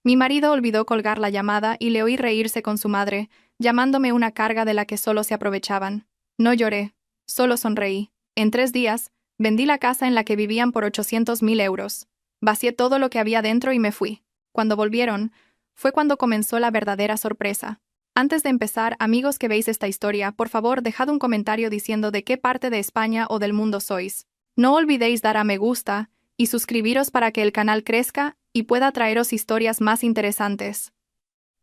Mi marido olvidó colgar la llamada y le oí reírse con su madre, llamándome una carga de la que solo se aprovechaban. No lloré, solo sonreí. En 3 días, vendí la casa en la que vivían por 800.000 euros. Vacié todo lo que había dentro y me fui. Cuando volvieron, fue cuando comenzó la verdadera sorpresa. Antes de empezar, amigos que veis esta historia, por favor dejad un comentario diciendo de qué parte de España o del mundo sois. No olvidéis dar a me gusta y suscribiros para que el canal crezca y pueda traeros historias más interesantes.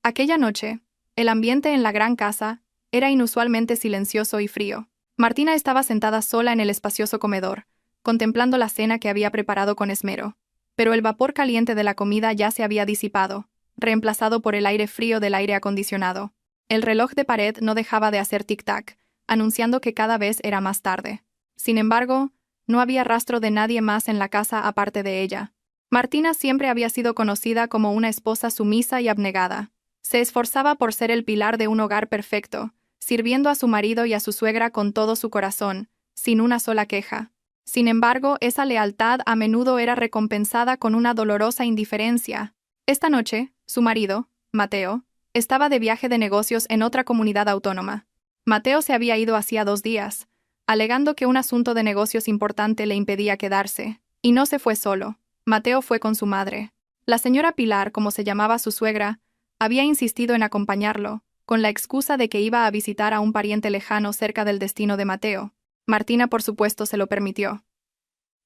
Aquella noche, el ambiente en la gran casa era inusualmente silencioso y frío. Martina estaba sentada sola en el espacioso comedor, contemplando la cena que había preparado con esmero. Pero el vapor caliente de la comida ya se había disipado, reemplazado por el aire frío del aire acondicionado. El reloj de pared no dejaba de hacer tic-tac, anunciando que cada vez era más tarde. Sin embargo, no había rastro de nadie más en la casa aparte de ella. Martina siempre había sido conocida como una esposa sumisa y abnegada. Se esforzaba por ser el pilar de un hogar perfecto, sirviendo a su marido y a su suegra con todo su corazón, sin una sola queja. Sin embargo, esa lealtad a menudo era recompensada con una dolorosa indiferencia. Esta noche, su marido, Mateo, estaba de viaje de negocios en otra comunidad autónoma. Mateo se había ido hacía 2 días, alegando que un asunto de negocios importante le impedía quedarse. Y no se fue solo. Mateo fue con su madre. La señora Pilar, como se llamaba su suegra, había insistido en acompañarlo, con la excusa de que iba a visitar a un pariente lejano cerca del destino de Mateo. Martina, por supuesto, se lo permitió.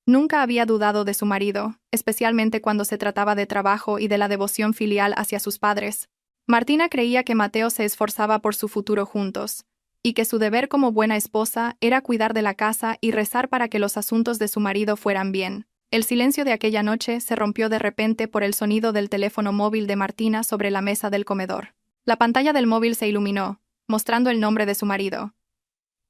Nunca había dudado de su marido, especialmente cuando se trataba de trabajo y de la devoción filial hacia sus padres. Martina creía que Mateo se esforzaba por su futuro juntos, y que su deber como buena esposa era cuidar de la casa y rezar para que los asuntos de su marido fueran bien. El silencio de aquella noche se rompió de repente por el sonido del teléfono móvil de Martina sobre la mesa del comedor. La pantalla del móvil se iluminó, mostrando el nombre de su marido.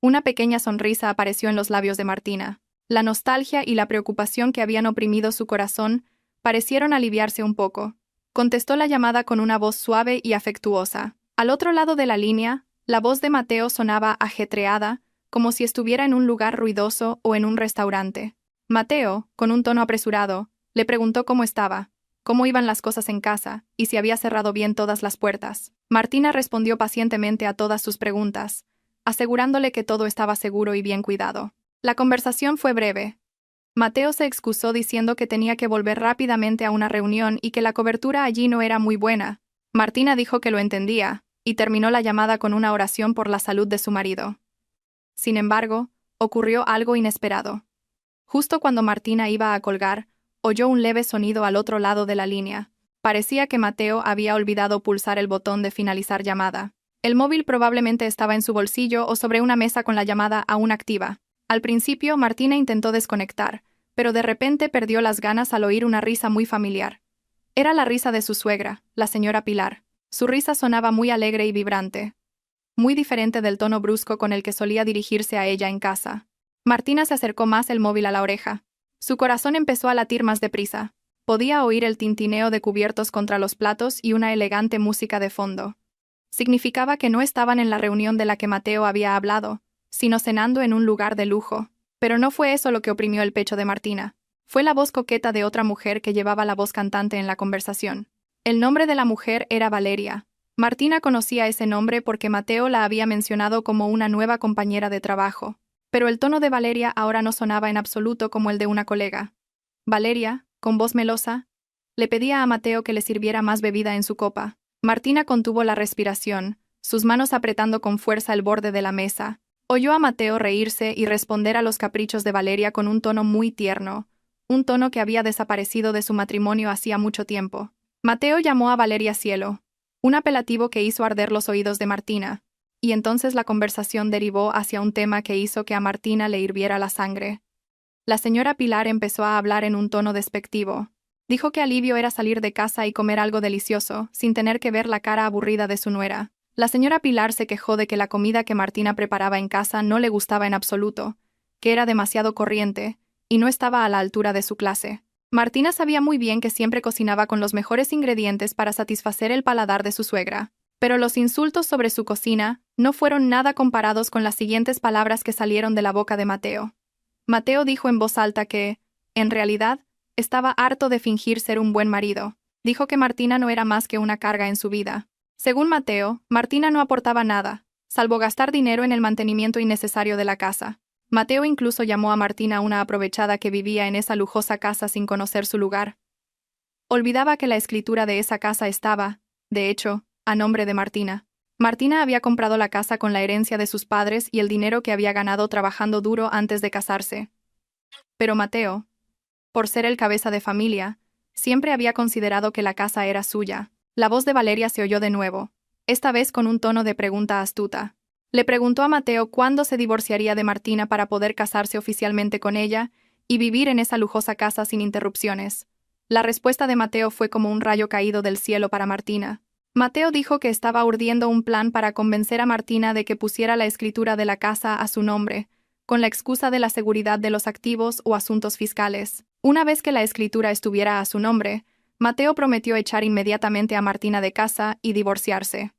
Una pequeña sonrisa apareció en los labios de Martina. La nostalgia y la preocupación que habían oprimido su corazón parecieron aliviarse un poco. Contestó la llamada con una voz suave y afectuosa. Al otro lado de la línea, la voz de Mateo sonaba ajetreada, como si estuviera en un lugar ruidoso o en un restaurante. Mateo, con un tono apresurado, le preguntó cómo estaba, cómo iban las cosas en casa y si había cerrado bien todas las puertas. Martina respondió pacientemente a todas sus preguntas, asegurándole que todo estaba seguro y bien cuidado. La conversación fue breve. Mateo se excusó diciendo que tenía que volver rápidamente a una reunión y que la cobertura allí no era muy buena. Martina dijo que lo entendía, y terminó la llamada con una oración por la salud de su marido. Sin embargo, ocurrió algo inesperado. Justo cuando Martina iba a colgar, oyó un leve sonido al otro lado de la línea. Parecía que Mateo había olvidado pulsar el botón de finalizar llamada. El móvil probablemente estaba en su bolsillo o sobre una mesa con la llamada aún activa. Al principio, Martina intentó desconectar, pero de repente perdió las ganas al oír una risa muy familiar. Era la risa de su suegra, la señora Pilar. Su risa sonaba muy alegre y vibrante, muy diferente del tono brusco con el que solía dirigirse a ella en casa. Martina se acercó más el móvil a la oreja. Su corazón empezó a latir más deprisa. Podía oír el tintineo de cubiertos contra los platos y una elegante música de fondo. Significaba que no estaban en la reunión de la que Mateo había hablado, sino cenando en un lugar de lujo. Pero no fue eso lo que oprimió el pecho de Martina. Fue la voz coqueta de otra mujer que llevaba la voz cantante en la conversación. El nombre de la mujer era Valeria. Martina conocía ese nombre porque Mateo la había mencionado como una nueva compañera de trabajo. Pero el tono de Valeria ahora no sonaba en absoluto como el de una colega. Valeria, con voz melosa, le pedía a Mateo que le sirviera más bebida en su copa. Martina contuvo la respiración, sus manos apretando con fuerza el borde de la mesa. Oyó a Mateo reírse y responder a los caprichos de Valeria con un tono muy tierno, un tono que había desaparecido de su matrimonio hacía mucho tiempo. Mateo llamó a Valeria Cielo, un apelativo que hizo arder los oídos de Martina, y entonces la conversación derivó hacia un tema que hizo que a Martina le hirviera la sangre. La señora Pilar empezó a hablar en un tono despectivo. Dijo que alivio era salir de casa y comer algo delicioso, sin tener que ver la cara aburrida de su nuera. La señora Pilar se quejó de que la comida que Martina preparaba en casa no le gustaba en absoluto, que era demasiado corriente, y no estaba a la altura de su clase. Martina sabía muy bien que siempre cocinaba con los mejores ingredientes para satisfacer el paladar de su suegra. Pero los insultos sobre su cocina no fueron nada comparados con las siguientes palabras que salieron de la boca de Mateo. Mateo dijo en voz alta que, en realidad, estaba harto de fingir ser un buen marido. Dijo que Martina no era más que una carga en su vida. Según Mateo, Martina no aportaba nada, salvo gastar dinero en el mantenimiento innecesario de la casa. Mateo incluso llamó a Martina una aprovechada que vivía en esa lujosa casa sin conocer su lugar. Olvidaba que la escritura de esa casa estaba, de hecho, a nombre de Martina. Martina había comprado la casa con la herencia de sus padres y el dinero que había ganado trabajando duro antes de casarse. Pero Mateo, por ser el cabeza de familia, siempre había considerado que la casa era suya. La voz de Valeria se oyó de nuevo, esta vez con un tono de pregunta astuta. Le preguntó a Mateo cuándo se divorciaría de Martina para poder casarse oficialmente con ella y vivir en esa lujosa casa sin interrupciones. La respuesta de Mateo fue como un rayo caído del cielo para Martina. Mateo dijo que estaba urdiendo un plan para convencer a Martina de que pusiera la escritura de la casa a su nombre, con la excusa de la seguridad de los activos o asuntos fiscales. Una vez que la escritura estuviera a su nombre, Mateo prometió echar inmediatamente a Martina de casa y divorciarse.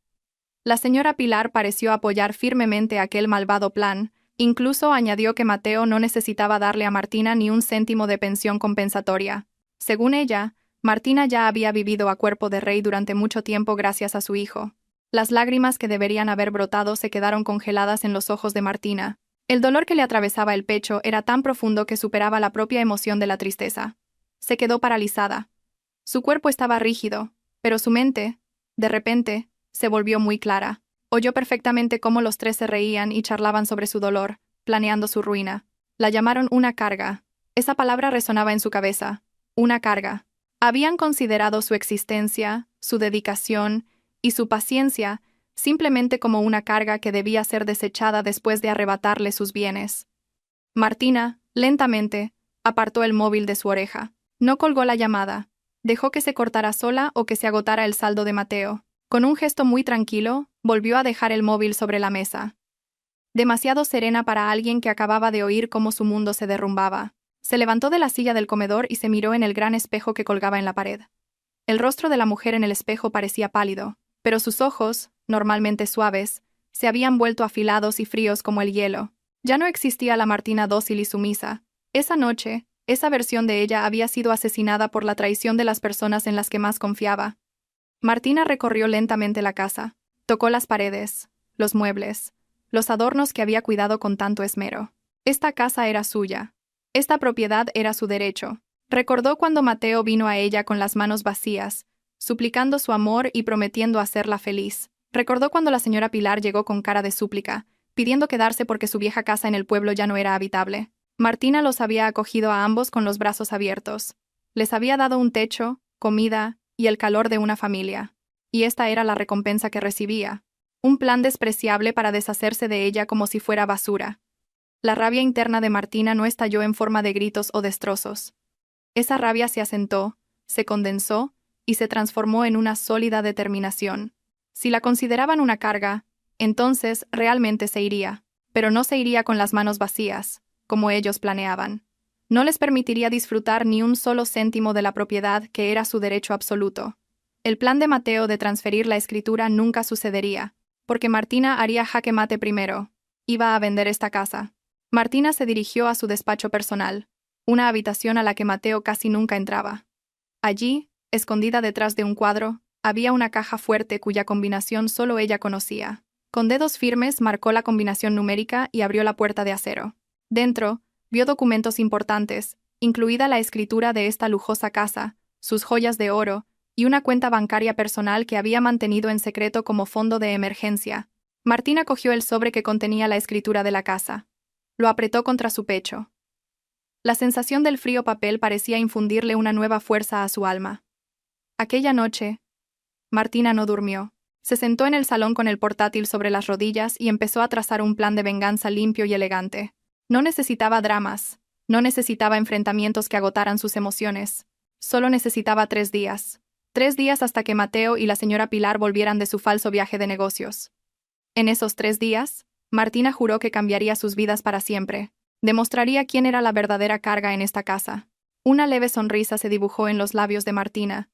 La señora Pilar pareció apoyar firmemente aquel malvado plan, incluso añadió que Mateo no necesitaba darle a Martina ni un céntimo de pensión compensatoria. Según ella, Martina ya había vivido a cuerpo de rey durante mucho tiempo gracias a su hijo. Las lágrimas que deberían haber brotado se quedaron congeladas en los ojos de Martina. El dolor que le atravesaba el pecho era tan profundo que superaba la propia emoción de la tristeza. Se quedó paralizada. Su cuerpo estaba rígido, pero su mente, de repente, se volvió muy clara. Oyó perfectamente cómo los tres se reían y charlaban sobre su dolor, planeando su ruina. La llamaron una carga. Esa palabra resonaba en su cabeza. Una carga. Habían considerado su existencia, su dedicación y su paciencia simplemente como una carga que debía ser desechada después de arrebatarle sus bienes. Martina, lentamente, apartó el móvil de su oreja. No colgó la llamada. Dejó que se cortara sola o que se agotara el saldo de Mateo. Con un gesto muy tranquilo, volvió a dejar el móvil sobre la mesa. Demasiado serena para alguien que acababa de oír cómo su mundo se derrumbaba. Se levantó de la silla del comedor y se miró en el gran espejo que colgaba en la pared. El rostro de la mujer en el espejo parecía pálido, pero sus ojos, normalmente suaves, se habían vuelto afilados y fríos como el hielo. Ya no existía la Martina dócil y sumisa. Esa noche, esa versión de ella había sido asesinada por la traición de las personas en las que más confiaba. Martina recorrió lentamente la casa. Tocó las paredes, los muebles, los adornos que había cuidado con tanto esmero. Esta casa era suya. Esta propiedad era su derecho. Recordó cuando Mateo vino a ella con las manos vacías, suplicando su amor y prometiendo hacerla feliz. Recordó cuando la señora Pilar llegó con cara de súplica, pidiendo quedarse porque su vieja casa en el pueblo ya no era habitable. Martina los había acogido a ambos con los brazos abiertos. Les había dado un techo, comida y el calor de una familia. Y esta era la recompensa que recibía. Un plan despreciable para deshacerse de ella como si fuera basura. La rabia interna de Martina no estalló en forma de gritos o destrozos. Esa rabia se asentó, se condensó y se transformó en una sólida determinación. Si la consideraban una carga, entonces realmente se iría, pero no se iría con las manos vacías, como ellos planeaban. No les permitiría disfrutar ni un solo céntimo de la propiedad que era su derecho absoluto. El plan de Mateo de transferir la escritura nunca sucedería, porque Martina haría jaque mate primero. Iba a vender esta casa. Martina se dirigió a su despacho personal, una habitación a la que Mateo casi nunca entraba. Allí, escondida detrás de un cuadro, había una caja fuerte cuya combinación solo ella conocía. Con dedos firmes marcó la combinación numérica y abrió la puerta de acero. Dentro, vio documentos importantes, incluida la escritura de esta lujosa casa, sus joyas de oro y una cuenta bancaria personal que había mantenido en secreto como fondo de emergencia. Martina cogió el sobre que contenía la escritura de la casa. Lo apretó contra su pecho. La sensación del frío papel parecía infundirle una nueva fuerza a su alma. Aquella noche, Martina no durmió. Se sentó en el salón con el portátil sobre las rodillas y empezó a trazar un plan de venganza limpio y elegante. No necesitaba dramas, no necesitaba enfrentamientos que agotaran sus emociones. Solo necesitaba 3 días. 3 días hasta que Mateo y la señora Pilar volvieran de su falso viaje de negocios. En esos 3 días, Martina juró que cambiaría sus vidas para siempre. Demostraría quién era la verdadera carga en esta casa. Una leve sonrisa se dibujó en los labios de Martina.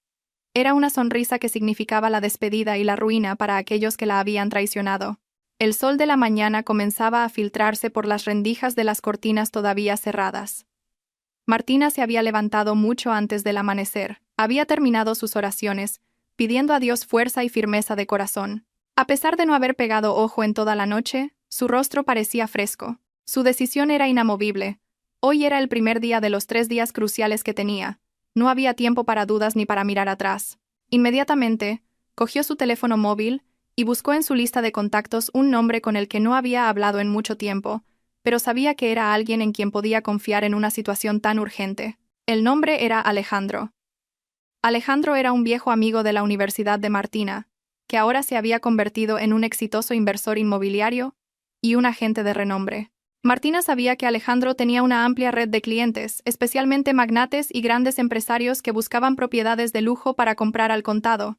Era una sonrisa que significaba la despedida y la ruina para aquellos que la habían traicionado. El sol de la mañana comenzaba a filtrarse por las rendijas de las cortinas todavía cerradas. Martina se había levantado mucho antes del amanecer. Había terminado sus oraciones, pidiendo a Dios fuerza y firmeza de corazón. A pesar de no haber pegado ojo en toda la noche, su rostro parecía fresco. Su decisión era inamovible. Hoy era el primer día de los 3 días cruciales que tenía. No había tiempo para dudas ni para mirar atrás. Inmediatamente, cogió su teléfono móvil y buscó en su lista de contactos un nombre con el que no había hablado en mucho tiempo, pero sabía que era alguien en quien podía confiar en una situación tan urgente. El nombre era Alejandro. Alejandro era un viejo amigo de la Universidad de Martina, que ahora se había convertido en un exitoso inversor inmobiliario y un agente de renombre. Martina sabía que Alejandro tenía una amplia red de clientes, especialmente magnates y grandes empresarios que buscaban propiedades de lujo para comprar al contado.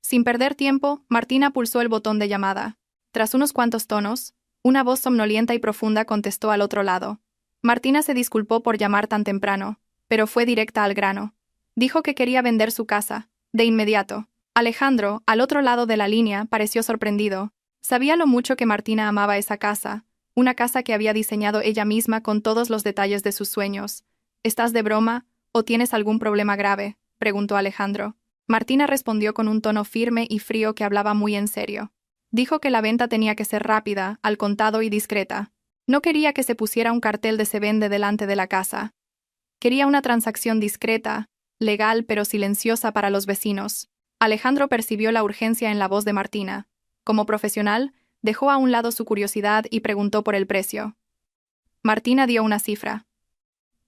Sin perder tiempo, Martina pulsó el botón de llamada. Tras unos cuantos tonos, una voz somnolienta y profunda contestó al otro lado. Martina se disculpó por llamar tan temprano, pero fue directa al grano. Dijo que quería vender su casa, de inmediato. Alejandro, al otro lado de la línea, pareció sorprendido. Sabía lo mucho que Martina amaba esa casa, una casa que había diseñado ella misma con todos los detalles de sus sueños. ¿Estás de broma o tienes algún problema grave?, preguntó Alejandro. Martina respondió con un tono firme y frío que hablaba muy en serio. Dijo que la venta tenía que ser rápida, al contado y discreta. No quería que se pusiera un cartel de se vende delante de la casa. Quería una transacción discreta, legal pero silenciosa para los vecinos. Alejandro percibió la urgencia en la voz de Martina. Como profesional, dejó a un lado su curiosidad y preguntó por el precio. Martina dio una cifra.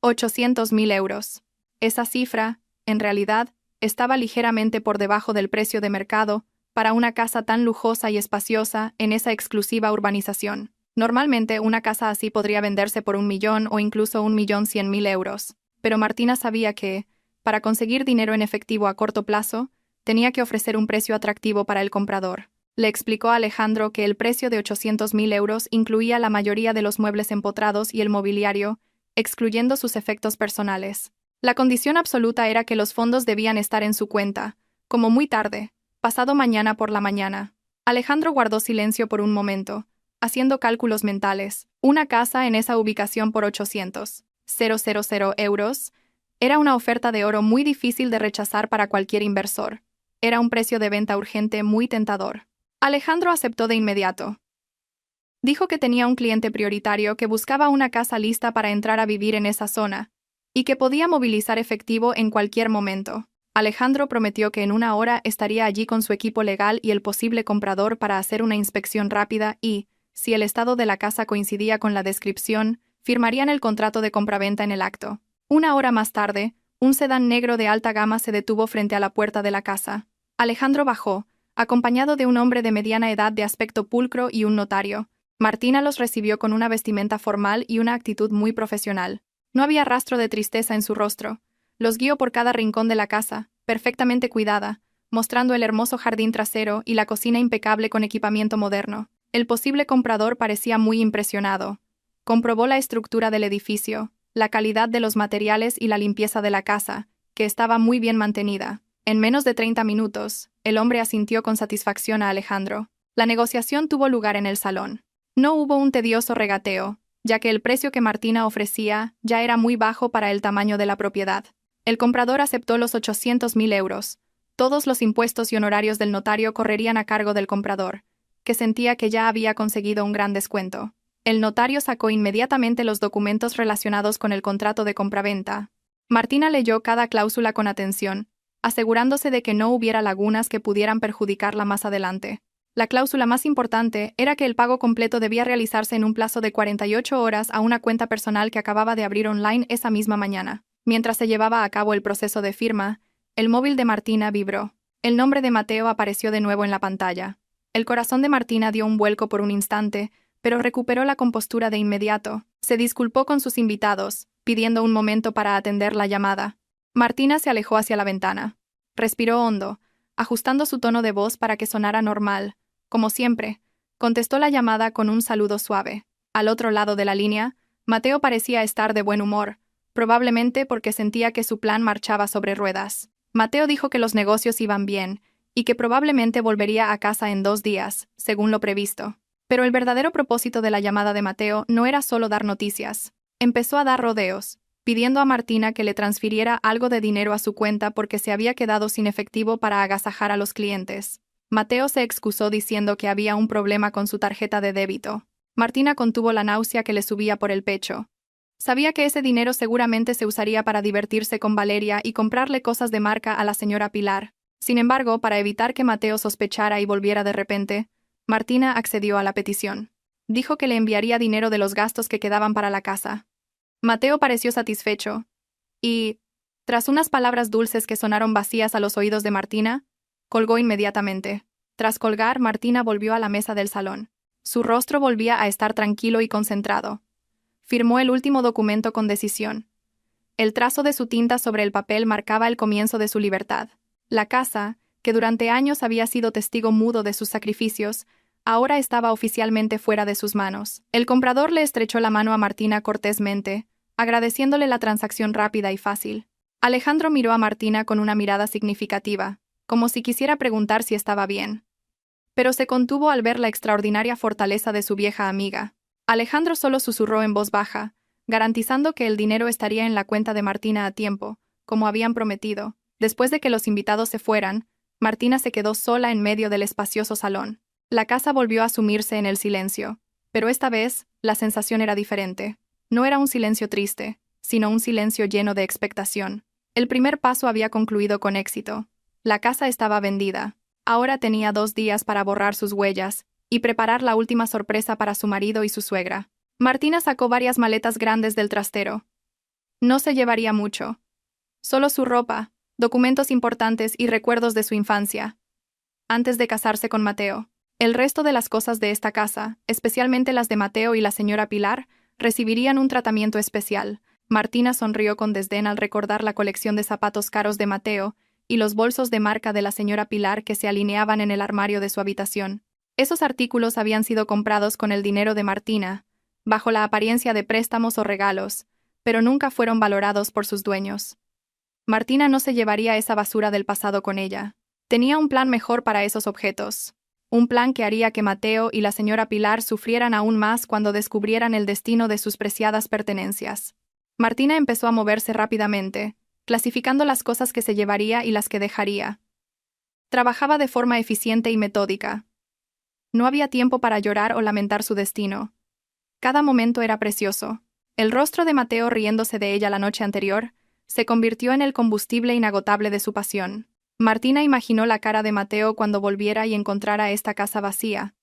800.000 euros. Esa cifra, en realidad, estaba ligeramente por debajo del precio de mercado para una casa tan lujosa y espaciosa en esa exclusiva urbanización. Normalmente una casa así podría venderse por 1 millón o incluso 1.100.000 euros. Pero Martina sabía que, para conseguir dinero en efectivo a corto plazo, tenía que ofrecer un precio atractivo para el comprador. Le explicó a Alejandro que el precio de 800.000 euros incluía la mayoría de los muebles empotrados y el mobiliario, excluyendo sus efectos personales. La condición absoluta era que los fondos debían estar en su cuenta, como muy tarde, pasado mañana por la mañana. Alejandro guardó silencio por un momento, haciendo cálculos mentales. Una casa en esa ubicación por 800.000 euros era una oferta de oro muy difícil de rechazar para cualquier inversor. Era un precio de venta urgente muy tentador. Alejandro aceptó de inmediato. Dijo que tenía un cliente prioritario que buscaba una casa lista para entrar a vivir en esa zona, y que podía movilizar efectivo en cualquier momento. Alejandro prometió que en 1 hora estaría allí con su equipo legal y el posible comprador para hacer una inspección rápida y, si el estado de la casa coincidía con la descripción, firmarían el contrato de compraventa en el acto. 1 hora más tarde, un sedán negro de alta gama se detuvo frente a la puerta de la casa. Alejandro bajó, acompañado de un hombre de mediana edad de aspecto pulcro y un notario. Martina los recibió con una vestimenta formal y una actitud muy profesional. No había rastro de tristeza en su rostro. Los guió por cada rincón de la casa, perfectamente cuidada, mostrando el hermoso jardín trasero y la cocina impecable con equipamiento moderno. El posible comprador parecía muy impresionado. Comprobó la estructura del edificio, la calidad de los materiales y la limpieza de la casa, que estaba muy bien mantenida. En menos de 30 minutos, el hombre asintió con satisfacción a Alejandro. La negociación tuvo lugar en el salón. No hubo un tedioso regateo, ya que el precio que Martina ofrecía ya era muy bajo para el tamaño de la propiedad. El comprador aceptó los 800.000 euros. Todos los impuestos y honorarios del notario correrían a cargo del comprador, que sentía que ya había conseguido un gran descuento. El notario sacó inmediatamente los documentos relacionados con el contrato de compraventa. Martina leyó cada cláusula con atención, asegurándose de que no hubiera lagunas que pudieran perjudicarla más adelante. La cláusula más importante era que el pago completo debía realizarse en un plazo de 48 horas a una cuenta personal que acababa de abrir online esa misma mañana. Mientras se llevaba a cabo el proceso de firma, el móvil de Martina vibró. El nombre de Mateo apareció de nuevo en la pantalla. El corazón de Martina dio un vuelco por un instante, pero recuperó la compostura de inmediato. Se disculpó con sus invitados, pidiendo un momento para atender la llamada. Martina se alejó hacia la ventana. Respiró hondo, ajustando su tono de voz para que sonara normal. Como siempre, contestó la llamada con un saludo suave. Al otro lado de la línea, Mateo parecía estar de buen humor, probablemente porque sentía que su plan marchaba sobre ruedas. Mateo dijo que los negocios iban bien y que probablemente volvería a casa en 2 días, según lo previsto. Pero el verdadero propósito de la llamada de Mateo no era solo dar noticias. Empezó a dar rodeos, pidiendo a Martina que le transfiriera algo de dinero a su cuenta porque se había quedado sin efectivo para agasajar a los clientes. Mateo se excusó diciendo que había un problema con su tarjeta de débito. Martina contuvo la náusea que le subía por el pecho. Sabía que ese dinero seguramente se usaría para divertirse con Valeria y comprarle cosas de marca a la señora Pilar. Sin embargo, para evitar que Mateo sospechara y volviera de repente, Martina accedió a la petición. Dijo que le enviaría dinero de los gastos que quedaban para la casa. Mateo pareció satisfecho, y, tras unas palabras dulces que sonaron vacías a los oídos de Martina, colgó inmediatamente. Tras colgar, Martina volvió a la mesa del salón. Su rostro volvía a estar tranquilo y concentrado. Firmó el último documento con decisión. El trazo de su tinta sobre el papel marcaba el comienzo de su libertad. La casa, que durante años había sido testigo mudo de sus sacrificios, ahora estaba oficialmente fuera de sus manos. El comprador le estrechó la mano a Martina cortésmente, agradeciéndole la transacción rápida y fácil. Alejandro miró a Martina con una mirada significativa, como si quisiera preguntar si estaba bien. Pero se contuvo al ver la extraordinaria fortaleza de su vieja amiga. Alejandro solo susurró en voz baja, garantizando que el dinero estaría en la cuenta de Martina a tiempo, como habían prometido. Después de que los invitados se fueran, Martina se quedó sola en medio del espacioso salón. La casa volvió a sumirse en el silencio, pero esta vez la sensación era diferente. No era un silencio triste, sino un silencio lleno de expectación. El primer paso había concluido con éxito. La casa estaba vendida. Ahora tenía 2 días para borrar sus huellas y preparar la última sorpresa para su marido y su suegra. Martina sacó varias maletas grandes del trastero. No se llevaría mucho. Solo su ropa, documentos importantes y recuerdos de su infancia. Antes de casarse con Mateo. El resto de las cosas de esta casa, especialmente las de Mateo y la señora Pilar, recibirían un tratamiento especial. Martina sonrió con desdén al recordar la colección de zapatos caros de Mateo y los bolsos de marca de la señora Pilar que se alineaban en el armario de su habitación. Esos artículos habían sido comprados con el dinero de Martina, bajo la apariencia de préstamos o regalos, pero nunca fueron valorados por sus dueños. Martina no se llevaría esa basura del pasado con ella. Tenía un plan mejor para esos objetos. Un plan que haría que Mateo y la señora Pilar sufrieran aún más cuando descubrieran el destino de sus preciadas pertenencias. Martina empezó a moverse rápidamente, clasificando las cosas que se llevaría y las que dejaría. Trabajaba de forma eficiente y metódica. No había tiempo para llorar o lamentar su destino. Cada momento era precioso. El rostro de Mateo riéndose de ella la noche anterior se convirtió en el combustible inagotable de su pasión. Martina imaginó la cara de Mateo cuando volviera y encontrara esta casa vacía.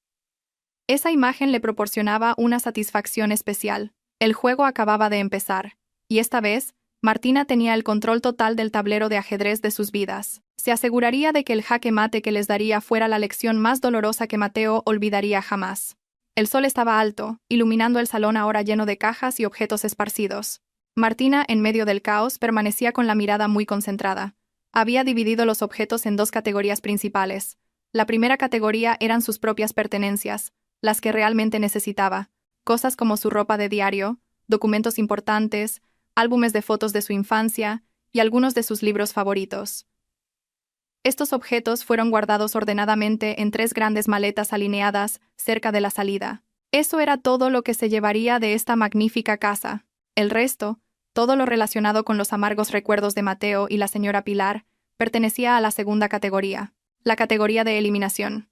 Esa imagen le proporcionaba una satisfacción especial. El juego acababa de empezar, y esta vez, Martina tenía el control total del tablero de ajedrez de sus vidas. Se aseguraría de que el jaque mate que les daría fuera la lección más dolorosa que Mateo olvidaría jamás. El sol estaba alto, iluminando el salón ahora lleno de cajas y objetos esparcidos. Martina, en medio del caos, permanecía con la mirada muy concentrada. Había dividido los objetos en 2 categorías principales. La primera categoría eran sus propias pertenencias, las que realmente necesitaba, cosas como su ropa de diario, documentos importantes, álbumes de fotos de su infancia y algunos de sus libros favoritos. Estos objetos fueron guardados ordenadamente en 3 grandes maletas alineadas cerca de la salida. Eso era todo lo que se llevaría de esta magnífica casa. El resto, todo lo relacionado con los amargos recuerdos de Mateo y la señora Pilar, pertenecía a la segunda categoría, la categoría de eliminación.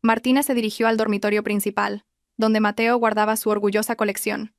Martina se dirigió al dormitorio principal, donde Mateo guardaba su orgullosa colección.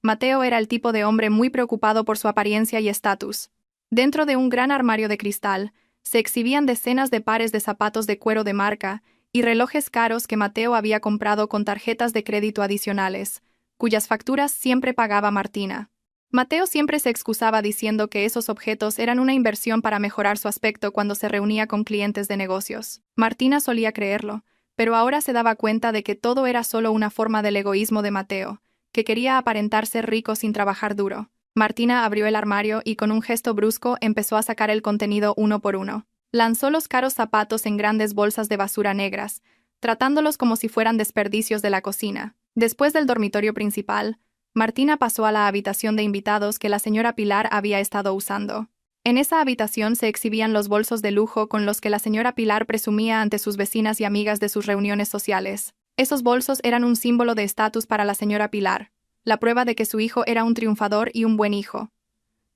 Mateo era el tipo de hombre muy preocupado por su apariencia y estatus. Dentro de un gran armario de cristal, se exhibían decenas de pares de zapatos de cuero de marca y relojes caros que Mateo había comprado con tarjetas de crédito adicionales, cuyas facturas siempre pagaba Martina. Mateo siempre se excusaba diciendo que esos objetos eran una inversión para mejorar su aspecto cuando se reunía con clientes de negocios. Martina solía creerlo, pero ahora se daba cuenta de que todo era solo una forma del egoísmo de Mateo, que quería aparentar ser rico sin trabajar duro. Martina abrió el armario y con un gesto brusco empezó a sacar el contenido uno por uno. Lanzó los caros zapatos en grandes bolsas de basura negras, tratándolos como si fueran desperdicios de la cocina. Después del dormitorio principal, Martina pasó a la habitación de invitados que la señora Pilar había estado usando. En esa habitación se exhibían los bolsos de lujo con los que la señora Pilar presumía ante sus vecinas y amigas de sus reuniones sociales. Esos bolsos eran un símbolo de estatus para la señora Pilar, la prueba de que su hijo era un triunfador y un buen hijo.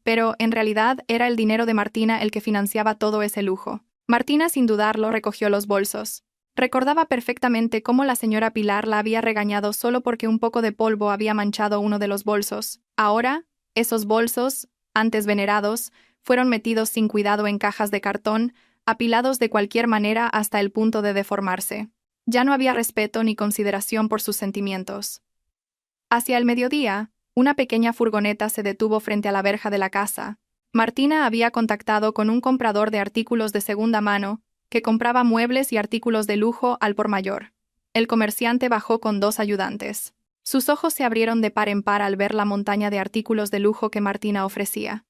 pero, en realidad, era el dinero de Martina el que financiaba todo ese lujo. Martina, sin dudarlo, recogió los bolsos. Recordaba perfectamente cómo la señora Pilar la había regañado solo porque un poco de polvo había manchado uno de los bolsos. Ahora, esos bolsos, antes venerados, fueron metidos sin cuidado en cajas de cartón, apilados de cualquier manera hasta el punto de deformarse. Ya no había respeto ni consideración por sus sentimientos. Hacia el mediodía, una pequeña furgoneta se detuvo frente a la verja de la casa. Martina había contactado con un comprador de artículos de segunda mano que compraba muebles y artículos de lujo al por mayor. El comerciante bajó con 2 ayudantes. Sus ojos se abrieron de par en par al ver la montaña de artículos de lujo que Martina ofrecía.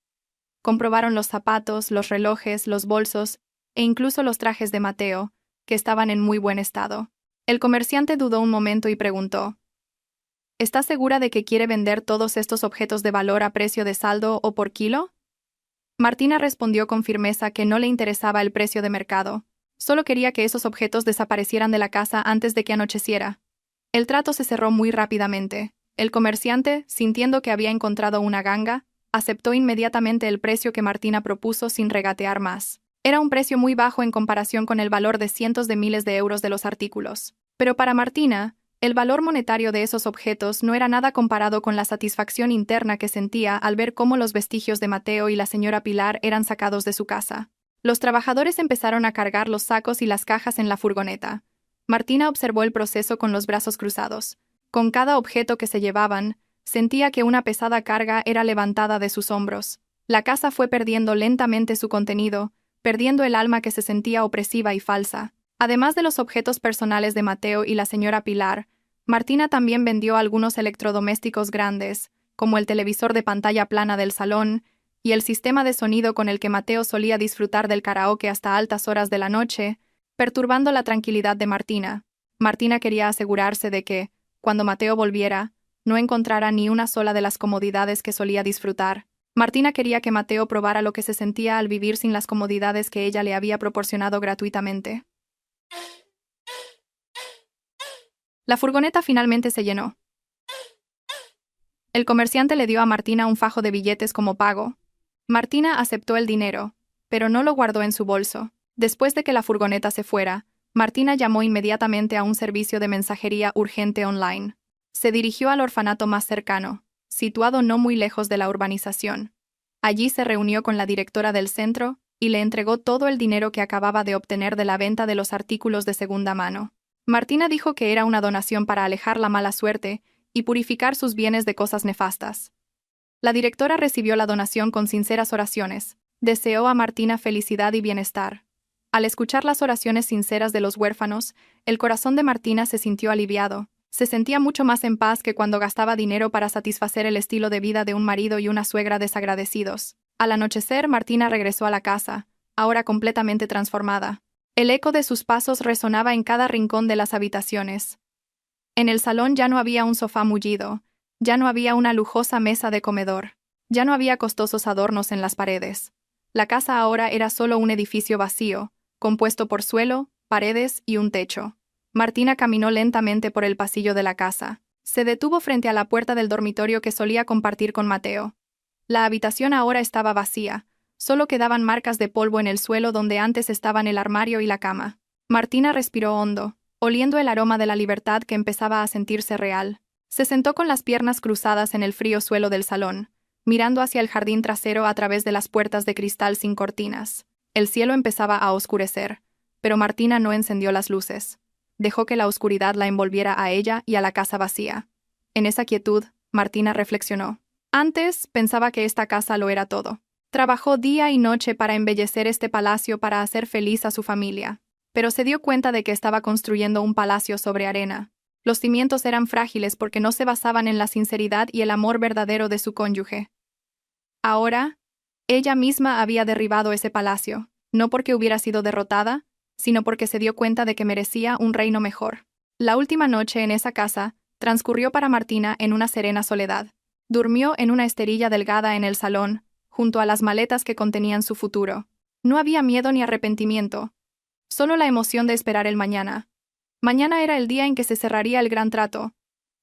Comprobaron los zapatos, los relojes, los bolsos e incluso los trajes de Mateo, que estaban en muy buen estado. El comerciante dudó un momento y preguntó: ¿Está segura de que quiere vender todos estos objetos de valor a precio de saldo o por kilo? Martina respondió con firmeza que no le interesaba el precio de mercado. Solo quería que esos objetos desaparecieran de la casa antes de que anocheciera. El trato se cerró muy rápidamente. El comerciante, sintiendo que había encontrado una ganga, aceptó inmediatamente el precio que Martina propuso sin regatear más. Era un precio muy bajo en comparación con el valor de cientos de miles de euros de los artículos. Pero para Martina, el valor monetario de esos objetos no era nada comparado con la satisfacción interna que sentía al ver cómo los vestigios de Mateo y la señora Pilar eran sacados de su casa. Los trabajadores empezaron a cargar los sacos y las cajas en la furgoneta. Martina observó el proceso con los brazos cruzados. Con cada objeto que se llevaban, sentía que una pesada carga era levantada de sus hombros. La casa fue perdiendo lentamente su contenido, perdiendo el alma que se sentía opresiva y falsa. Además de los objetos personales de Mateo y la señora Pilar, Martina también vendió algunos electrodomésticos grandes, como el televisor de pantalla plana del salón y el sistema de sonido con el que Mateo solía disfrutar del karaoke hasta altas horas de la noche, perturbando la tranquilidad de Martina. Martina quería asegurarse de que, cuando Mateo volviera, no encontrara ni una sola de las comodidades que solía disfrutar. Martina quería que Mateo probara lo que se sentía al vivir sin las comodidades que ella le había proporcionado gratuitamente. La furgoneta finalmente se llenó. El comerciante le dio a Martina un fajo de billetes como pago. Martina aceptó el dinero, pero no lo guardó en su bolso. Después de que la furgoneta se fuera, Martina llamó inmediatamente a un servicio de mensajería urgente online. Se dirigió al orfanato más cercano, situado no muy lejos de la urbanización. Allí se reunió con la directora del centro y le entregó todo el dinero que acababa de obtener de la venta de los artículos de segunda mano. Martina dijo que era una donación para alejar la mala suerte y purificar sus bienes de cosas nefastas. La directora recibió la donación con sinceras oraciones. Deseó a Martina felicidad y bienestar. Al escuchar las oraciones sinceras de los huérfanos, el corazón de Martina se sintió aliviado. Se sentía mucho más en paz que cuando gastaba dinero para satisfacer el estilo de vida de un marido y una suegra desagradecidos. Al anochecer, Martina regresó a la casa, ahora completamente transformada. El eco de sus pasos resonaba en cada rincón de las habitaciones. En el salón ya no había un sofá mullido, ya no había una lujosa mesa de comedor, ya no había costosos adornos en las paredes. La casa ahora era solo un edificio vacío, compuesto por suelo, paredes y un techo. Martina caminó lentamente por el pasillo de la casa. Se detuvo frente a la puerta del dormitorio que solía compartir con Mateo. La habitación ahora estaba vacía. Solo quedaban marcas de polvo en el suelo donde antes estaban el armario y la cama. Martina respiró hondo, oliendo el aroma de la libertad que empezaba a sentirse real. Se sentó con las piernas cruzadas en el frío suelo del salón, mirando hacia el jardín trasero a través de las puertas de cristal sin cortinas. El cielo empezaba a oscurecer, pero Martina no encendió las luces. Dejó que la oscuridad la envolviera a ella y a la casa vacía. En esa quietud, Martina reflexionó. Antes pensaba que esta casa lo era todo. Trabajó día y noche para embellecer este palacio para hacer feliz a su familia, pero se dio cuenta de que estaba construyendo un palacio sobre arena. Los cimientos eran frágiles porque no se basaban en la sinceridad y el amor verdadero de su cónyuge. Ahora, ella misma había derribado ese palacio, no porque hubiera sido derrotada, sino porque se dio cuenta de que merecía un reino mejor. La última noche en esa casa transcurrió para Martina en una serena soledad. Durmió en una esterilla delgada en el salón, junto a las maletas que contenían su futuro. No había miedo ni arrepentimiento, solo la emoción de esperar el mañana. Mañana era el día en que se cerraría el gran trato,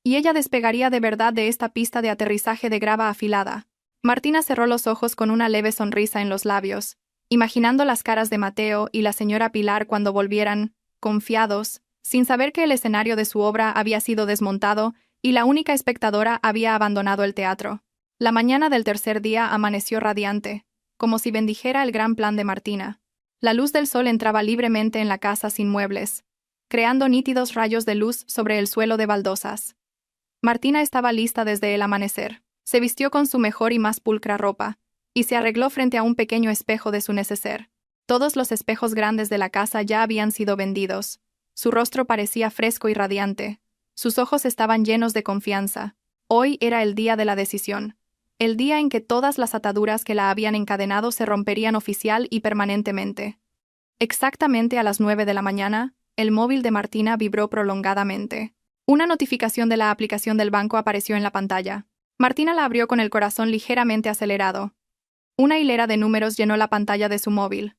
y ella despegaría de verdad de esta pista de aterrizaje de grava afilada. Martina cerró los ojos con una leve sonrisa en los labios, imaginando las caras de Mateo y la señora Pilar cuando volvieran, confiados, sin saber que el escenario de su obra había sido desmontado y la única espectadora había abandonado el teatro. La mañana del tercer día amaneció radiante, como si bendijera el gran plan de Martina. La luz del sol entraba libremente en la casa sin muebles, creando nítidos rayos de luz sobre el suelo de baldosas. Martina estaba lista desde el amanecer. Se vistió con su mejor y más pulcra ropa, y se arregló frente a un pequeño espejo de su neceser. Todos los espejos grandes de la casa ya habían sido vendidos. Su rostro parecía fresco y radiante. Sus ojos estaban llenos de confianza. Hoy era el día de la decisión. El día en que todas las ataduras que la habían encadenado se romperían oficial y permanentemente. Exactamente a las 9 de la mañana, el móvil de Martina vibró prolongadamente. Una notificación de la aplicación del banco apareció en la pantalla. Martina la abrió con el corazón ligeramente acelerado. Una hilera de números llenó la pantalla de su móvil.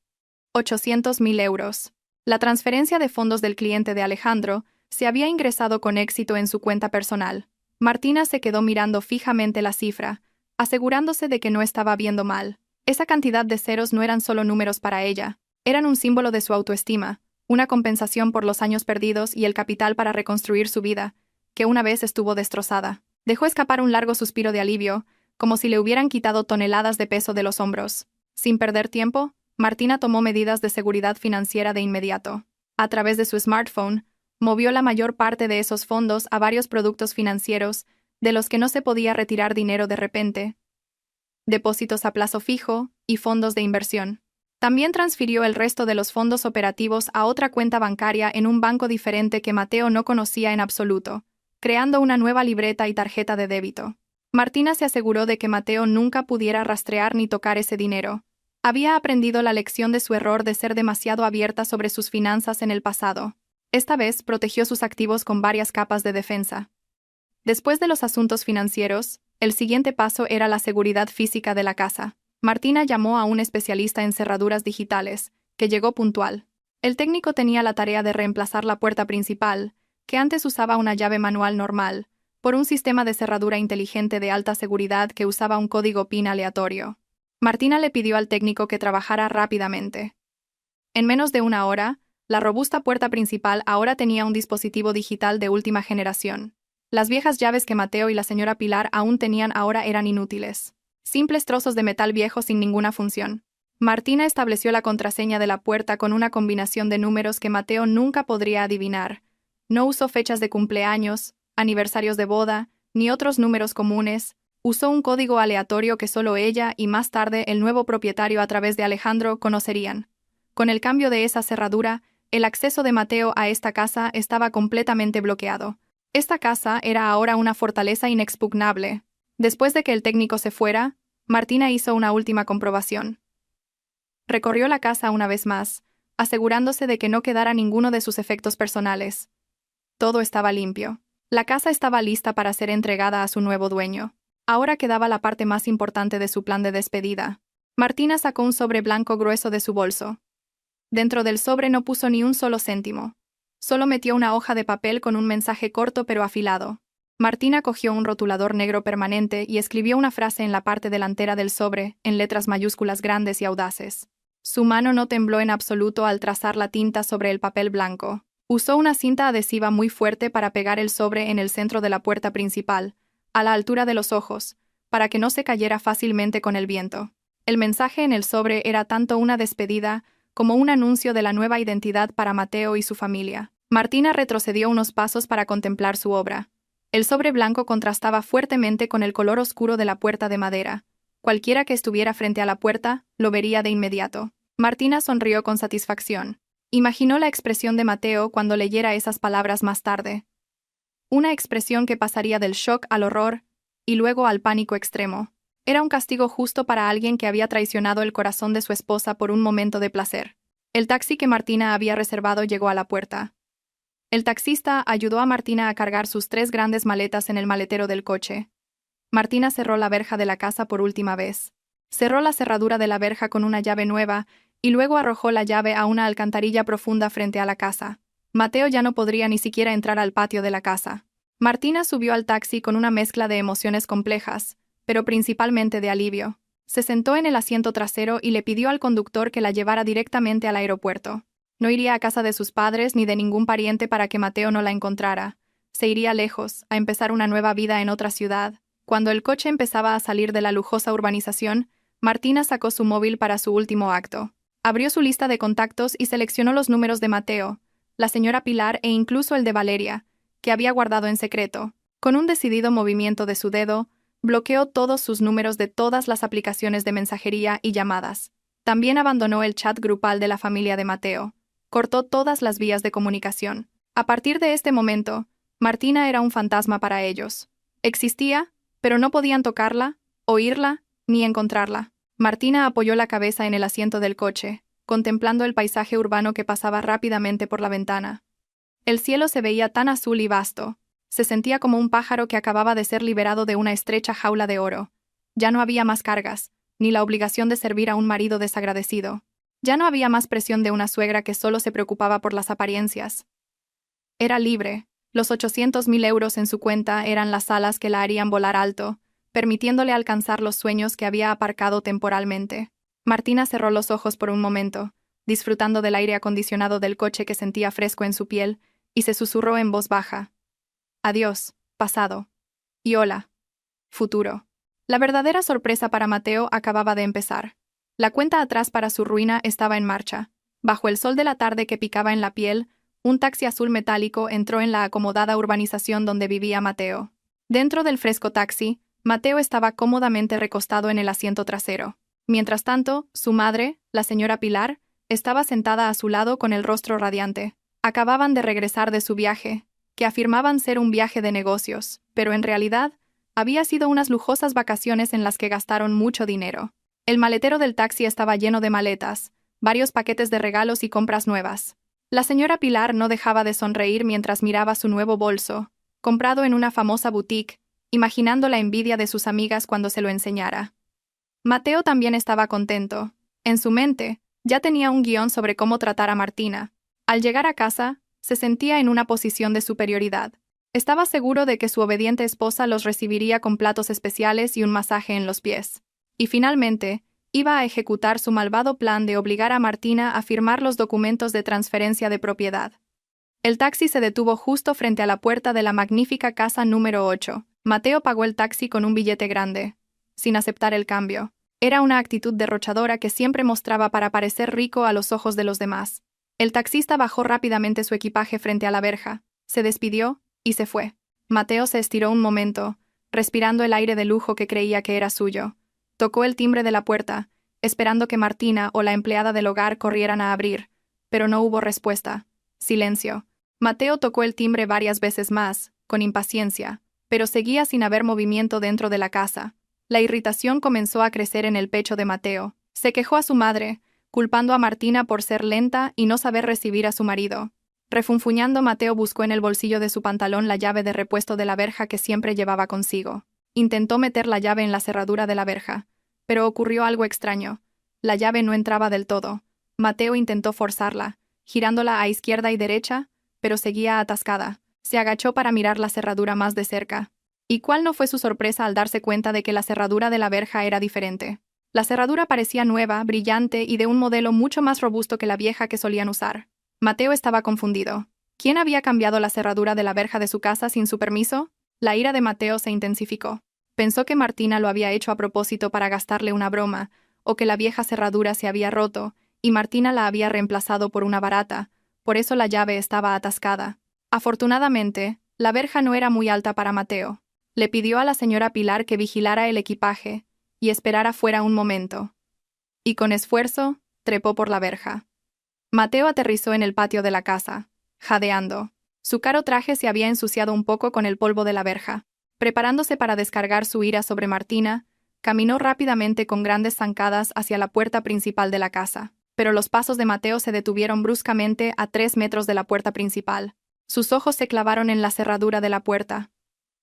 800.000 euros. La transferencia de fondos del cliente de Alejandro se había ingresado con éxito en su cuenta personal. Martina se quedó mirando fijamente la cifra, asegurándose de que no estaba viendo mal. Esa cantidad de ceros no eran solo números para ella, eran un símbolo de su autoestima, una compensación por los años perdidos y el capital para reconstruir su vida, que una vez estuvo destrozada. Dejó escapar un largo suspiro de alivio, como si le hubieran quitado toneladas de peso de los hombros. Sin perder tiempo, Martina tomó medidas de seguridad financiera de inmediato. A través de su smartphone, movió la mayor parte de esos fondos a varios productos financieros, de los que no se podía retirar dinero de repente, depósitos a plazo fijo y fondos de inversión. También transfirió el resto de los fondos operativos a otra cuenta bancaria en un banco diferente que Mateo no conocía en absoluto, creando una nueva libreta y tarjeta de débito. Martina se aseguró de que Mateo nunca pudiera rastrear ni tocar ese dinero. Había aprendido la lección de su error de ser demasiado abierta sobre sus finanzas en el pasado. Esta vez protegió sus activos con varias capas de defensa. Después de los asuntos financieros, el siguiente paso era la seguridad física de la casa. Martina llamó a un especialista en cerraduras digitales, que llegó puntual. El técnico tenía la tarea de reemplazar la puerta principal, que antes usaba una llave manual normal, por un sistema de cerradura inteligente de alta seguridad que usaba un código PIN aleatorio. Martina le pidió al técnico que trabajara rápidamente. En menos de una hora, la robusta puerta principal ahora tenía un dispositivo digital de última generación. Las viejas llaves que Mateo y la señora Pilar aún tenían ahora eran inútiles. Simples trozos de metal viejo sin ninguna función. Martina estableció la contraseña de la puerta con una combinación de números que Mateo nunca podría adivinar. No usó fechas de cumpleaños, aniversarios de boda, ni otros números comunes. Usó un código aleatorio que solo ella y más tarde el nuevo propietario a través de Alejandro conocerían. Con el cambio de esa cerradura, el acceso de Mateo a esta casa estaba completamente bloqueado. Esta casa era ahora una fortaleza inexpugnable. Después de que el técnico se fuera, Martina hizo una última comprobación. Recorrió la casa una vez más, asegurándose de que no quedara ninguno de sus efectos personales. Todo estaba limpio. La casa estaba lista para ser entregada a su nuevo dueño. Ahora quedaba la parte más importante de su plan de despedida. Martina sacó un sobre blanco grueso de su bolso. Dentro del sobre no puso ni un solo céntimo. Solo metió una hoja de papel con un mensaje corto pero afilado. Martina cogió un rotulador negro permanente y escribió una frase en la parte delantera del sobre, en letras mayúsculas grandes y audaces. Su mano no tembló en absoluto al trazar la tinta sobre el papel blanco. Usó una cinta adhesiva muy fuerte para pegar el sobre en el centro de la puerta principal, a la altura de los ojos, para que no se cayera fácilmente con el viento. El mensaje en el sobre era tanto una despedida como un anuncio de la nueva identidad para Mateo y su familia. Martina retrocedió unos pasos para contemplar su obra. El sobre blanco contrastaba fuertemente con el color oscuro de la puerta de madera. Cualquiera que estuviera frente a la puerta lo vería de inmediato. Martina sonrió con satisfacción. Imaginó la expresión de Mateo cuando leyera esas palabras más tarde. Una expresión que pasaría del shock al horror y luego al pánico extremo. Era un castigo justo para alguien que había traicionado el corazón de su esposa por un momento de placer. El taxi que Martina había reservado llegó a la puerta. El taxista ayudó a Martina a cargar sus 3 grandes maletas en el maletero del coche. Martina cerró la verja de la casa por última vez. Cerró la cerradura de la verja con una llave nueva y luego arrojó la llave a una alcantarilla profunda frente a la casa. Mateo ya no podría ni siquiera entrar al patio de la casa. Martina subió al taxi con una mezcla de emociones complejas, pero principalmente de alivio. Se sentó en el asiento trasero y le pidió al conductor que la llevara directamente al aeropuerto. No iría a casa de sus padres ni de ningún pariente para que Mateo no la encontrara. Se iría lejos, a empezar una nueva vida en otra ciudad. Cuando el coche empezaba a salir de la lujosa urbanización, Martina sacó su móvil para su último acto. Abrió su lista de contactos y seleccionó los números de Mateo, la señora Pilar e incluso el de Valeria, que había guardado en secreto. Con un decidido movimiento de su dedo, bloqueó todos sus números de todas las aplicaciones de mensajería y llamadas. También abandonó el chat grupal de la familia de Mateo. Cortó todas las vías de comunicación. A partir de este momento, Martina era un fantasma para ellos. Existía, pero no podían tocarla, oírla, ni encontrarla. Martina apoyó la cabeza en el asiento del coche, contemplando el paisaje urbano que pasaba rápidamente por la ventana. El cielo se veía tan azul y vasto. Se sentía como un pájaro que acababa de ser liberado de una estrecha jaula de oro. Ya no había más cargas, ni la obligación de servir a un marido desagradecido. Ya no había más presión de una suegra que solo se preocupaba por las apariencias. Era libre. Los 800.000 euros en su cuenta eran las alas que la harían volar alto, permitiéndole alcanzar los sueños que había aparcado temporalmente. Martina cerró los ojos por un momento, disfrutando del aire acondicionado del coche que sentía fresco en su piel, y se susurró en voz baja: adiós, pasado. Y hola, futuro. La verdadera sorpresa para Mateo acababa de empezar. La cuenta atrás para su ruina estaba en marcha. Bajo el sol de la tarde que picaba en la piel, un taxi azul metálico entró en la acomodada urbanización donde vivía Mateo. Dentro del fresco taxi, Mateo estaba cómodamente recostado en el asiento trasero. Mientras tanto, su madre, la señora Pilar, estaba sentada a su lado con el rostro radiante. Acababan de regresar de su viaje, que afirmaban ser un viaje de negocios, pero en realidad había sido unas lujosas vacaciones en las que gastaron mucho dinero. El maletero del taxi estaba lleno de maletas, varios paquetes de regalos y compras nuevas. La señora Pilar no dejaba de sonreír mientras miraba su nuevo bolso, comprado en una famosa boutique, imaginando la envidia de sus amigas cuando se lo enseñara. Mateo también estaba contento. En su mente, ya tenía un guión sobre cómo tratar a Martina. Al llegar a casa, se sentía en una posición de superioridad. Estaba seguro de que su obediente esposa los recibiría con platos especiales y un masaje en los pies. Y finalmente, iba a ejecutar su malvado plan de obligar a Martina a firmar los documentos de transferencia de propiedad. El taxi se detuvo justo frente a la puerta de la magnífica casa número 8. Mateo pagó el taxi con un billete grande, sin aceptar el cambio. Era una actitud derrochadora que siempre mostraba para parecer rico a los ojos de los demás. El taxista bajó rápidamente su equipaje frente a la verja, se despidió y se fue. Mateo se estiró un momento, respirando el aire de lujo que creía que era suyo. Tocó el timbre de la puerta, esperando que Martina o la empleada del hogar corrieran a abrir, pero no hubo respuesta. Silencio. Mateo tocó el timbre varias veces más, con impaciencia, pero seguía sin haber movimiento dentro de la casa. La irritación comenzó a crecer en el pecho de Mateo. Se quejó a su madre, culpando a Martina por ser lenta y no saber recibir a su marido. Refunfuñando, Mateo buscó en el bolsillo de su pantalón la llave de repuesto de la verja que siempre llevaba consigo. Intentó meter la llave en la cerradura de la verja, pero ocurrió algo extraño. La llave no entraba del todo. Mateo intentó forzarla, girándola a izquierda y derecha, pero seguía atascada. Se agachó para mirar la cerradura más de cerca. ¿Y cuál no fue su sorpresa al darse cuenta de que la cerradura de la verja era diferente? La cerradura parecía nueva, brillante y de un modelo mucho más robusto que la vieja que solían usar. Mateo estaba confundido. ¿Quién había cambiado la cerradura de la verja de su casa sin su permiso? La ira de Mateo se intensificó. Pensó que Martina lo había hecho a propósito para gastarle una broma, o que la vieja cerradura se había roto, y Martina la había reemplazado por una barata, por eso la llave estaba atascada. Afortunadamente, la verja no era muy alta para Mateo. Le pidió a la señora Pilar que vigilara el equipaje y esperara fuera un momento. Y con esfuerzo, trepó por la verja. Mateo aterrizó en el patio de la casa, jadeando. Su caro traje se había ensuciado un poco con el polvo de la verja. Preparándose para descargar su ira sobre Martina, caminó rápidamente con grandes zancadas hacia la puerta principal de la casa. Pero los pasos de Mateo se detuvieron bruscamente a 3 metros de la puerta principal. Sus ojos se clavaron en la cerradura de la puerta.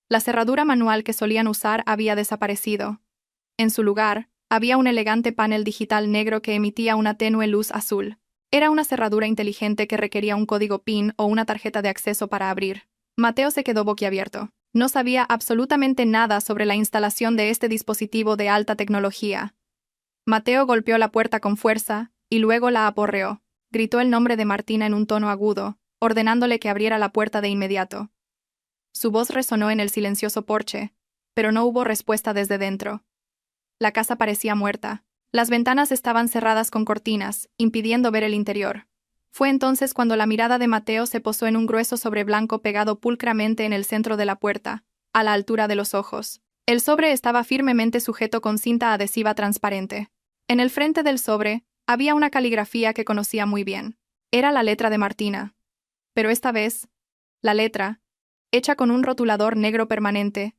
La cerradura manual que solían usar había desaparecido. En su lugar, había un elegante panel digital negro que emitía una tenue luz azul. Era una cerradura inteligente que requería un código PIN o una tarjeta de acceso para abrir. Mateo se quedó boquiabierto. No sabía absolutamente nada sobre la instalación de este dispositivo de alta tecnología. Mateo golpeó la puerta con fuerza y luego la aporreó. Gritó el nombre de Martina en un tono agudo, ordenándole que abriera la puerta de inmediato. Su voz resonó en el silencioso porche, pero no hubo respuesta desde dentro. La casa parecía muerta. Las ventanas estaban cerradas con cortinas, impidiendo ver el interior. Fue entonces cuando la mirada de Mateo se posó en un grueso sobre blanco pegado pulcramente en el centro de la puerta, a la altura de los ojos. El sobre estaba firmemente sujeto con cinta adhesiva transparente. En el frente del sobre había una caligrafía que conocía muy bien. Era la letra de Martina. Pero esta vez, la letra, hecha con un rotulador negro permanente,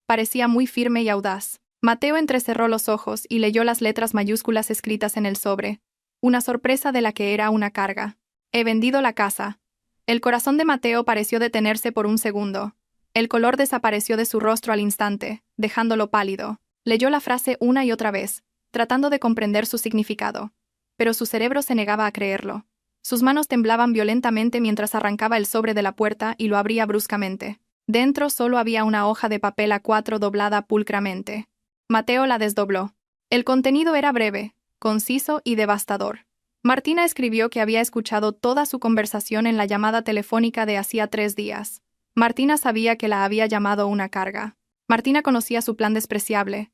parecía muy firme y audaz. Mateo entrecerró los ojos y leyó las letras mayúsculas escritas en el sobre, una sorpresa de la que era una carga. He vendido la casa. El corazón de Mateo pareció detenerse por un segundo. El color desapareció de su rostro al instante, dejándolo pálido. Leyó la frase una y otra vez, tratando de comprender su significado. Pero su cerebro se negaba a creerlo. Sus manos temblaban violentamente mientras arrancaba el sobre de la puerta y lo abría bruscamente. Dentro solo había una hoja de papel A4 doblada pulcramente. Mateo la desdobló. El contenido era breve, conciso y devastador. Martina escribió que había escuchado toda su conversación en la llamada telefónica de hacía 3 días. Martina sabía que la había llamado una carga. Martina conocía su plan despreciable.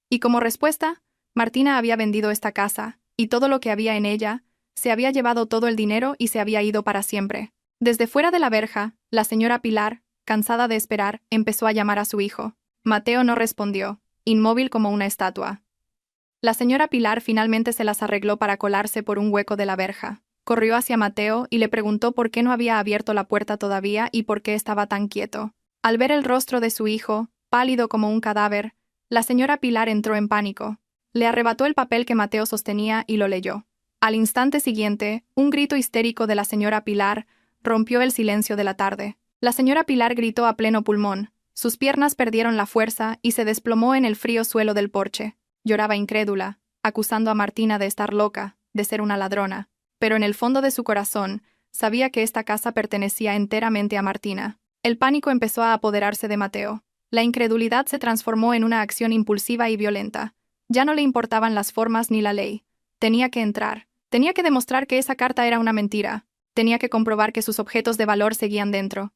Y como respuesta, Martina había vendido esta casa, y todo lo que había en ella, se había llevado todo el dinero y se había ido para siempre. Desde fuera de la verja, la señora Pilar, cansada de esperar, empezó a llamar a su hijo. Mateo no respondió, inmóvil como una estatua. La señora Pilar finalmente se las arregló para colarse por un hueco de la verja. Corrió hacia Mateo y le preguntó por qué no había abierto la puerta todavía y por qué estaba tan quieto. Al ver el rostro de su hijo, pálido como un cadáver, la señora Pilar entró en pánico. Le arrebató el papel que Mateo sostenía y lo leyó. Al instante siguiente, un grito histérico de la señora Pilar rompió el silencio de la tarde. La señora Pilar gritó a pleno pulmón. Sus piernas perdieron la fuerza y se desplomó en el frío suelo del porche. Lloraba incrédula, acusando a Martina de estar loca, de ser una ladrona. Pero en el fondo de su corazón, sabía que esta casa pertenecía enteramente a Martina. El pánico empezó a apoderarse de Mateo. La incredulidad se transformó en una acción impulsiva y violenta. Ya no le importaban las formas ni la ley. Tenía que entrar. Tenía que demostrar que esa carta era una mentira. Tenía que comprobar que sus objetos de valor seguían dentro.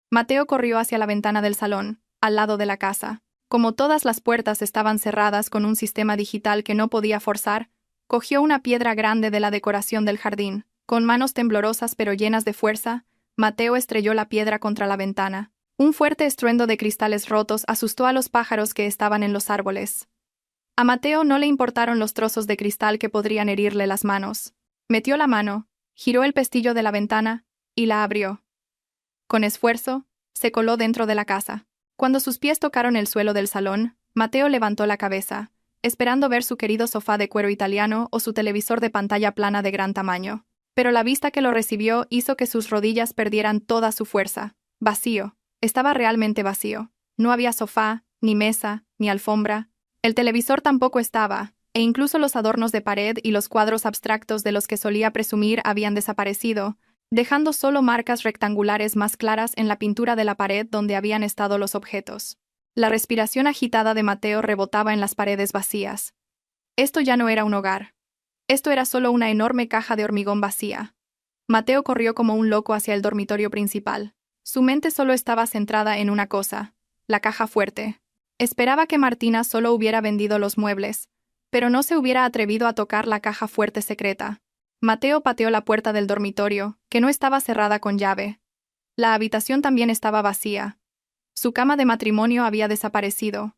Mateo corrió hacia la ventana del salón, al lado de la casa. Como todas las puertas estaban cerradas con un sistema digital que no podía forzar, cogió una piedra grande de la decoración del jardín. Con manos temblorosas pero llenas de fuerza, Mateo estrelló la piedra contra la ventana. Un fuerte estruendo de cristales rotos asustó a los pájaros que estaban en los árboles. A Mateo no le importaron los trozos de cristal que podrían herirle las manos. Metió la mano, giró el pestillo de la ventana y la abrió. Con esfuerzo, se coló dentro de la casa. Cuando sus pies tocaron el suelo del salón, Mateo levantó la cabeza, esperando ver su querido sofá de cuero italiano o su televisor de pantalla plana de gran tamaño. Pero la vista que lo recibió hizo que sus rodillas perdieran toda su fuerza. Vacío. Estaba realmente vacío. No había sofá, ni mesa, ni alfombra. El televisor tampoco estaba, e incluso los adornos de pared y los cuadros abstractos de los que solía presumir habían desaparecido, dejando solo marcas rectangulares más claras en la pintura de la pared donde habían estado los objetos. La respiración agitada de Mateo rebotaba en las paredes vacías. Esto ya no era un hogar. Esto era solo una enorme caja de hormigón vacía. Mateo corrió como un loco hacia el dormitorio principal. Su mente solo estaba centrada en una cosa: la caja fuerte. Esperaba que Martina solo hubiera vendido los muebles, pero no se hubiera atrevido a tocar la caja fuerte secreta. Mateo pateó la puerta del dormitorio, que no estaba cerrada con llave. La habitación también estaba vacía. Su cama de matrimonio había desaparecido.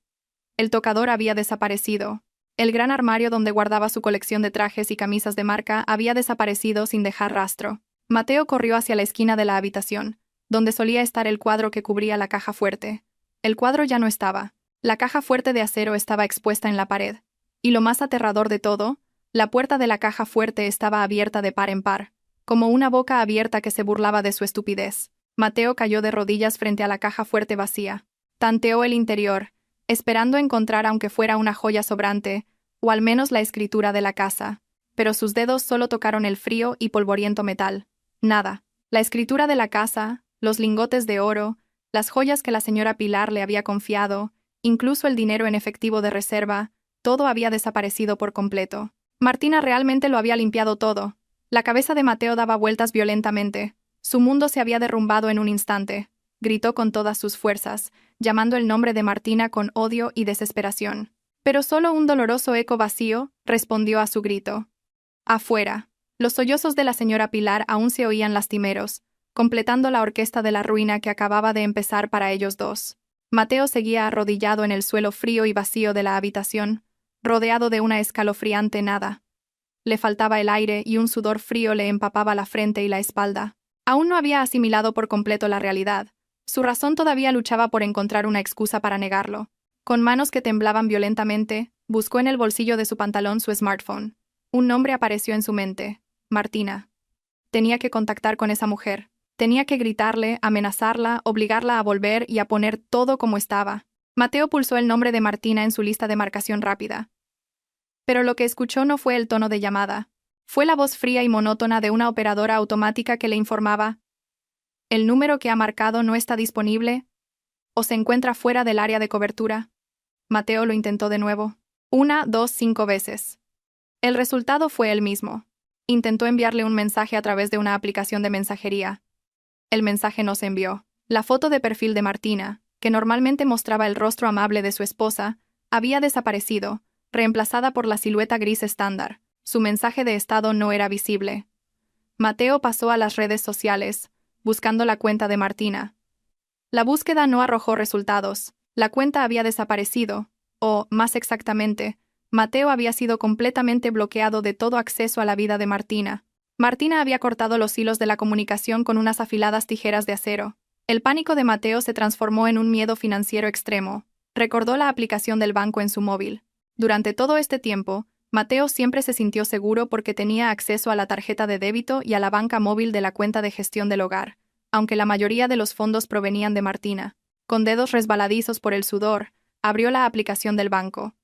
El tocador había desaparecido. El gran armario donde guardaba su colección de trajes y camisas de marca había desaparecido sin dejar rastro. Mateo corrió hacia la esquina de la habitación, donde solía estar el cuadro que cubría la caja fuerte. El cuadro ya no estaba. La caja fuerte de acero estaba expuesta en la pared. Y lo más aterrador de todo, la puerta de la caja fuerte estaba abierta de par en par, como una boca abierta que se burlaba de su estupidez. Mateo cayó de rodillas frente a la caja fuerte vacía. Tanteó el interior, esperando encontrar aunque fuera una joya sobrante, o al menos la escritura de la casa. Pero sus dedos solo tocaron el frío y polvoriento metal. Nada. La escritura de la casa, los lingotes de oro, Las joyas que la señora Pilar le había confiado, incluso el dinero en efectivo de reserva, todo había desaparecido por completo. Martina realmente lo había limpiado todo. La cabeza de Mateo daba vueltas violentamente. Su mundo se había derrumbado en un instante. Gritó con todas sus fuerzas, llamando el nombre de Martina con odio y desesperación. Pero solo un doloroso eco vacío respondió a su grito. Afuera. Los sollozos de la señora Pilar aún se oían lastimeros, completando la orquesta de la ruina que acababa de empezar para ellos dos. Mateo seguía arrodillado en el suelo frío y vacío de la habitación, rodeado de una escalofriante nada. Le faltaba el aire y un sudor frío le empapaba la frente y la espalda. Aún no había asimilado por completo la realidad. Su razón todavía luchaba por encontrar una excusa para negarlo. Con manos que temblaban violentamente, buscó en el bolsillo de su pantalón su smartphone. Un nombre apareció en su mente: Martina. Tenía que contactar con esa mujer. Tenía que gritarle, amenazarla, obligarla a volver y a poner todo como estaba. Mateo pulsó el nombre de Martina en su lista de marcación rápida. Pero lo que escuchó no fue el tono de llamada. Fue la voz fría y monótona de una operadora automática que le informaba: «El número que ha marcado no está disponible o se encuentra fuera del área de cobertura». Mateo lo intentó de nuevo. 1, 2, 5 veces. El resultado fue el mismo. Intentó enviarle un mensaje a través de una aplicación de mensajería. El mensaje no se envió. La foto de perfil de Martina, que normalmente mostraba el rostro amable de su esposa, había desaparecido, reemplazada por la silueta gris estándar. Su mensaje de estado no era visible. Mateo pasó a las redes sociales, buscando la cuenta de Martina. La búsqueda no arrojó resultados. La cuenta había desaparecido, o, más exactamente, Mateo había sido completamente bloqueado de todo acceso a la vida de Martina. Martina había cortado los hilos de la comunicación con unas afiladas tijeras de acero. El pánico de Mateo se transformó en un miedo financiero extremo. Recordó la aplicación del banco en su móvil. Durante todo este tiempo, Mateo siempre se sintió seguro porque tenía acceso a la tarjeta de débito y a la banca móvil de la cuenta de gestión del hogar, aunque la mayoría de los fondos provenían de Martina. Con dedos resbaladizos por el sudor, abrió la aplicación del banco.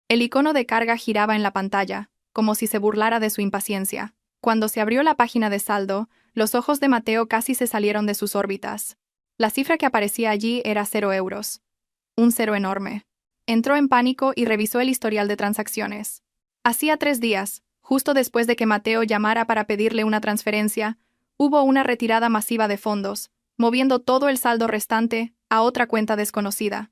El icono de carga giraba en la pantalla, como si se burlara de su impaciencia. Cuando se abrió la página de saldo, los ojos de Mateo casi se salieron de sus órbitas. La cifra que aparecía allí era 0 euros. Un cero enorme. Entró en pánico y revisó el historial de transacciones. Hacía 3 días, justo después de que Mateo llamara para pedirle una transferencia, hubo una retirada masiva de fondos, moviendo todo el saldo restante a otra cuenta desconocida.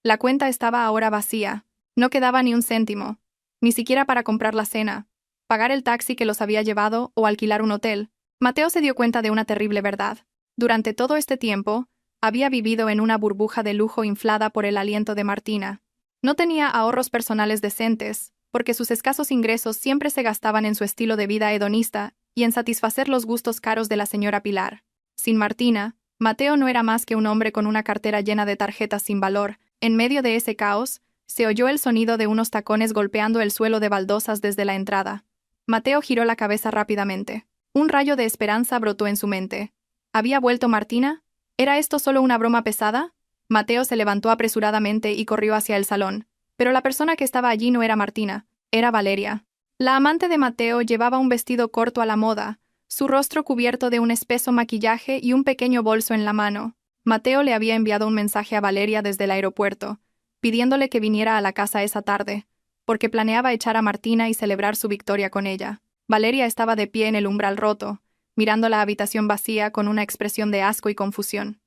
La cuenta estaba ahora vacía. No quedaba ni un céntimo, ni siquiera para comprar la cena, pagar el taxi que los había llevado o alquilar un hotel. Mateo se dio cuenta de una terrible verdad. Durante todo este tiempo, había vivido en una burbuja de lujo inflada por el aliento de Martina. No tenía ahorros personales decentes, porque sus escasos ingresos siempre se gastaban en su estilo de vida hedonista y en satisfacer los gustos caros de la señora Pilar. Sin Martina, Mateo no era más que un hombre con una cartera llena de tarjetas sin valor. En medio de ese caos, se oyó el sonido de unos tacones golpeando el suelo de baldosas desde la entrada. Mateo giró la cabeza rápidamente. Un rayo de esperanza brotó en su mente. ¿Había vuelto Martina? ¿Era esto solo una broma pesada? Mateo se levantó apresuradamente y corrió hacia el salón. Pero la persona que estaba allí no era Martina, era Valeria. La amante de Mateo llevaba un vestido corto a la moda, su rostro cubierto de un espeso maquillaje y un pequeño bolso en la mano. Mateo le había enviado un mensaje a Valeria desde el aeropuerto, pidiéndole que viniera a la casa esa tarde, porque planeaba echar a Martina y celebrar su victoria con ella. Valeria estaba de pie en el umbral roto, mirando la habitación vacía con una expresión de asco y confusión.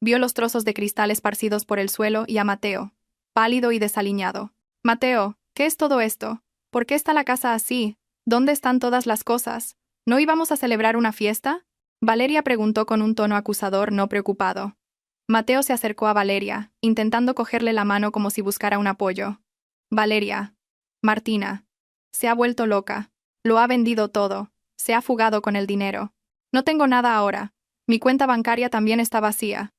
Vio los trozos de cristal esparcidos por el suelo y a Mateo, pálido y desaliñado. «Mateo, ¿qué es todo esto? ¿Por qué está la casa así? ¿Dónde están todas las cosas? ¿No íbamos a celebrar una fiesta?», Valeria preguntó con un tono acusador no preocupado. Mateo se acercó a Valeria, intentando cogerle la mano como si buscara un apoyo. «Valeria. Martina. Se ha vuelto loca. Lo ha vendido todo. Se ha fugado con el dinero. No tengo nada ahora. Mi cuenta bancaria también está vacía.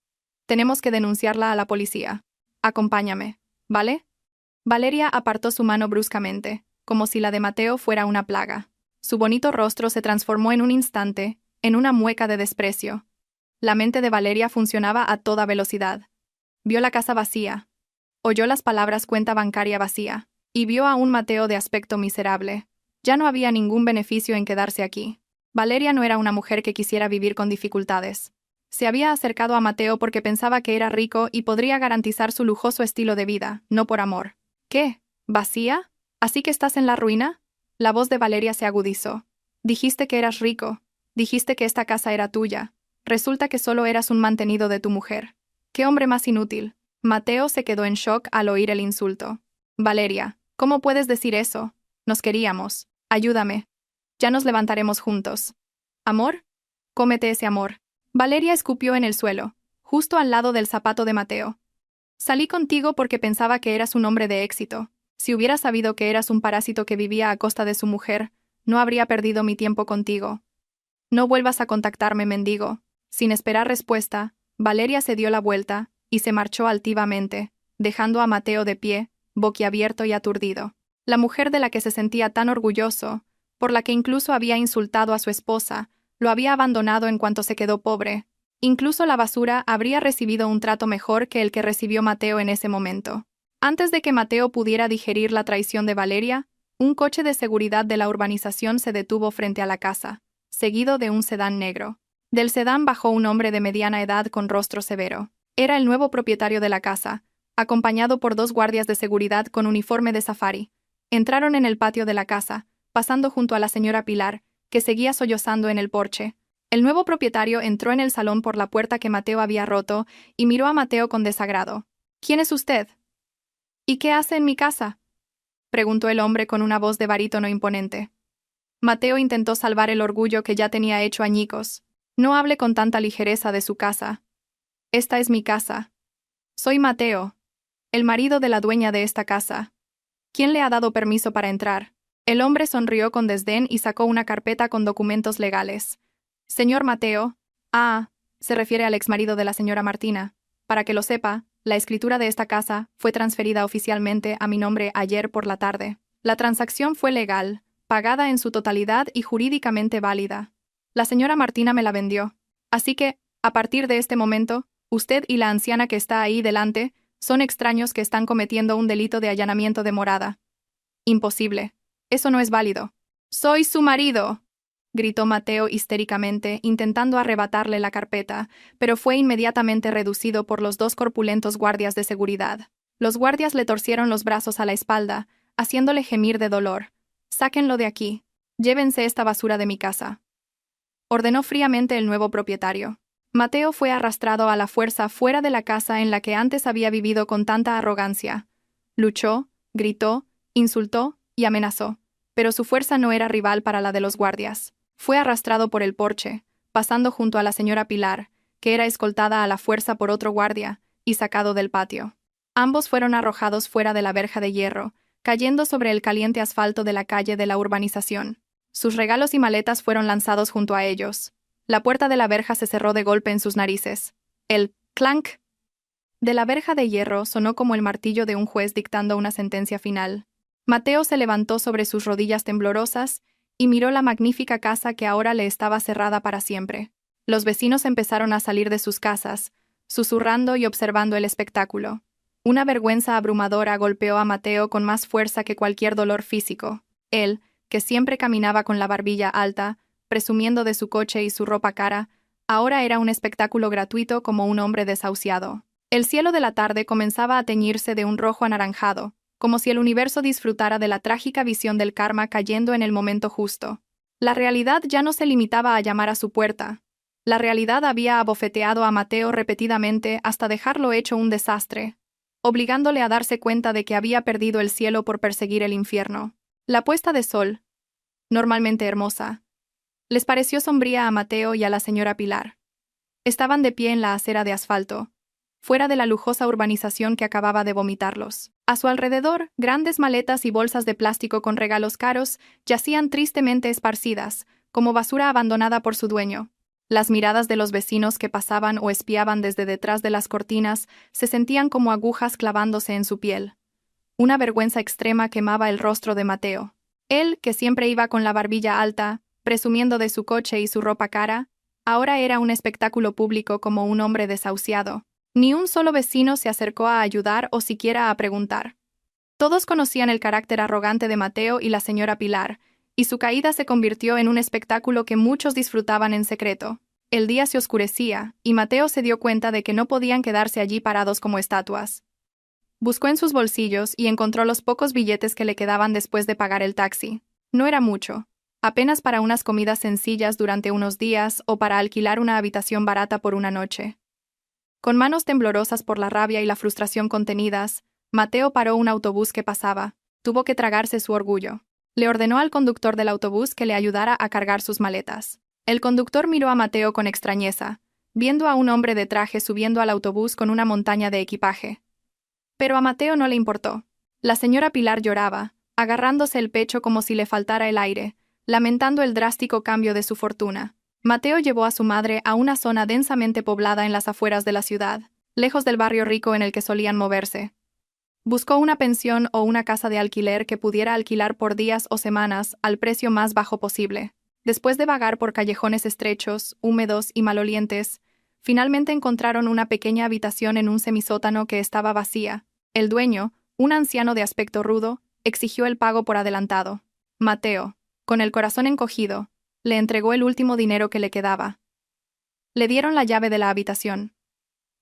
Tenemos que denunciarla a la policía. Acompáñame, ¿vale?». Valeria apartó su mano bruscamente, como si la de Mateo fuera una plaga. Su bonito rostro se transformó en un instante, en una mueca de desprecio. La mente de Valeria funcionaba a toda velocidad. Vio la casa vacía. Oyó las palabras cuenta bancaria vacía, y vio a un Mateo de aspecto miserable. Ya no había ningún beneficio en quedarse aquí. Valeria no era una mujer que quisiera vivir con dificultades. Se había acercado a Mateo porque pensaba que era rico y podría garantizar su lujoso estilo de vida, no por amor. ¿Qué? ¿Vacía? ¿Así que estás en la ruina? La voz de Valeria se agudizó. Dijiste que eras rico. Dijiste que esta casa era tuya. Resulta que solo eras un mantenido de tu mujer. ¡Qué hombre más inútil! Mateo se quedó en shock al oír el insulto. Valeria, ¿cómo puedes decir eso? Nos queríamos. Ayúdame. Ya nos levantaremos juntos. ¿Amor? Cómete ese amor. Valeria escupió en el suelo, justo al lado del zapato de Mateo. Salí contigo porque pensaba que eras un hombre de éxito. Si hubiera sabido que eras un parásito que vivía a costa de su mujer, no habría perdido mi tiempo contigo. No vuelvas a contactarme, mendigo. Sin esperar respuesta, Valeria se dio la vuelta y se marchó altivamente, dejando a Mateo de pie, boquiabierto y aturdido. La mujer de la que se sentía tan orgulloso, por la que incluso había insultado a su esposa, lo había abandonado en cuanto se quedó pobre. Incluso la basura habría recibido un trato mejor que el que recibió Mateo en ese momento. Antes de que Mateo pudiera digerir la traición de Valeria, un coche de seguridad de la urbanización se detuvo frente a la casa, seguido de un sedán negro. Del sedán bajó un hombre de mediana edad con rostro severo. Era el nuevo propietario de la casa, acompañado por 2 guardias de seguridad con uniforme de safari. Entraron en el patio de la casa, pasando junto a la señora Pilar, que seguía sollozando en el porche. El nuevo propietario entró en el salón por la puerta que Mateo había roto y miró a Mateo con desagrado. ¿Quién es usted? ¿Y qué hace en mi casa?, preguntó el hombre con una voz de barítono imponente. Mateo intentó salvar el orgullo que ya tenía hecho añicos. No hable con tanta ligereza de su casa. Esta es mi casa. Soy Mateo, el marido de la dueña de esta casa. ¿Quién le ha dado permiso para entrar? El hombre sonrió con desdén y sacó una carpeta con documentos legales. Señor Mateo, se refiere al exmarido de la señora Martina. Para que lo sepa, la escritura de esta casa fue transferida oficialmente a mi nombre ayer por la tarde. La transacción fue legal, pagada en su totalidad y jurídicamente válida. La señora Martina me la vendió. Así que, a partir de este momento, usted y la anciana que está ahí delante son extraños que están cometiendo un delito de allanamiento de morada. Imposible. Eso no es válido. ¡Soy su marido!, gritó Mateo histéricamente, intentando arrebatarle la carpeta, pero fue inmediatamente reducido por los 2 corpulentos guardias de seguridad. Los guardias le torcieron los brazos a la espalda, haciéndole gemir de dolor. «Sáquenlo de aquí. Llévense esta basura de mi casa», ordenó fríamente el nuevo propietario. Mateo fue arrastrado a la fuerza fuera de la casa en la que antes había vivido con tanta arrogancia. Luchó, gritó, insultó y amenazó, pero su fuerza no era rival para la de los guardias. Fue arrastrado por el porche, pasando junto a la señora Pilar, que era escoltada a la fuerza por otro guardia, y sacado del patio. Ambos fueron arrojados fuera de la verja de hierro, cayendo sobre el caliente asfalto de la calle de la urbanización. Sus regalos y maletas fueron lanzados junto a ellos. La puerta de la verja se cerró de golpe en sus narices. El clank de la verja de hierro sonó como el martillo de un juez dictando una sentencia final. Mateo se levantó sobre sus rodillas temblorosas y miró la magnífica casa que ahora le estaba cerrada para siempre. Los vecinos empezaron a salir de sus casas, susurrando y observando el espectáculo. Una vergüenza abrumadora golpeó a Mateo con más fuerza que cualquier dolor físico. Él, que siempre caminaba con la barbilla alta, presumiendo de su coche y su ropa cara, ahora era un espectáculo gratuito como un hombre desahuciado. El cielo de la tarde comenzaba a teñirse de un rojo anaranjado, como si el universo disfrutara de la trágica visión del karma cayendo en el momento justo. La realidad ya no se limitaba a llamar a su puerta. La realidad había abofeteado a Mateo repetidamente hasta dejarlo hecho un desastre, obligándole a darse cuenta de que había perdido el cielo por perseguir el infierno. La puesta de sol, normalmente hermosa, les pareció sombría a Mateo y a la señora Pilar. Estaban de pie en la acera de asfalto, fuera de la lujosa urbanización que acababa de vomitarlos. A su alrededor, grandes maletas y bolsas de plástico con regalos caros yacían tristemente esparcidas, como basura abandonada por su dueño. Las miradas de los vecinos que pasaban o espiaban desde detrás de las cortinas se sentían como agujas clavándose en su piel. Una vergüenza extrema quemaba el rostro de Mateo. Él, que siempre iba con la barbilla alta, presumiendo de su coche y su ropa cara, ahora era un espectáculo público como un hombre desahuciado. Ni un solo vecino se acercó a ayudar o siquiera a preguntar. Todos conocían el carácter arrogante de Mateo y la señora Pilar, y su caída se convirtió en un espectáculo que muchos disfrutaban en secreto. El día se oscurecía, y Mateo se dio cuenta de que no podían quedarse allí parados como estatuas. Buscó en sus bolsillos y encontró los pocos billetes que le quedaban después de pagar el taxi. No era mucho, apenas para unas comidas sencillas durante unos días o para alquilar una habitación barata por una noche. Con manos temblorosas por la rabia y la frustración contenidas, Mateo paró un autobús que pasaba. Tuvo que tragarse su orgullo. Le ordenó al conductor del autobús que le ayudara a cargar sus maletas. El conductor miró a Mateo con extrañeza, viendo a un hombre de traje subiendo al autobús con una montaña de equipaje. Pero a Mateo no le importó. La señora Pilar lloraba, agarrándose el pecho como si le faltara el aire, lamentando el drástico cambio de su fortuna. Mateo llevó a su madre a una zona densamente poblada en las afueras de la ciudad, lejos del barrio rico en el que solían moverse. Buscó una pensión o una casa de alquiler que pudiera alquilar por días o semanas al precio más bajo posible. Después de vagar por callejones estrechos, húmedos y malolientes, finalmente encontraron una pequeña habitación en un semisótano que estaba vacía. El dueño, un anciano de aspecto rudo, exigió el pago por adelantado. Mateo, con el corazón encogido, le entregó el último dinero que le quedaba. Le dieron la llave de la habitación.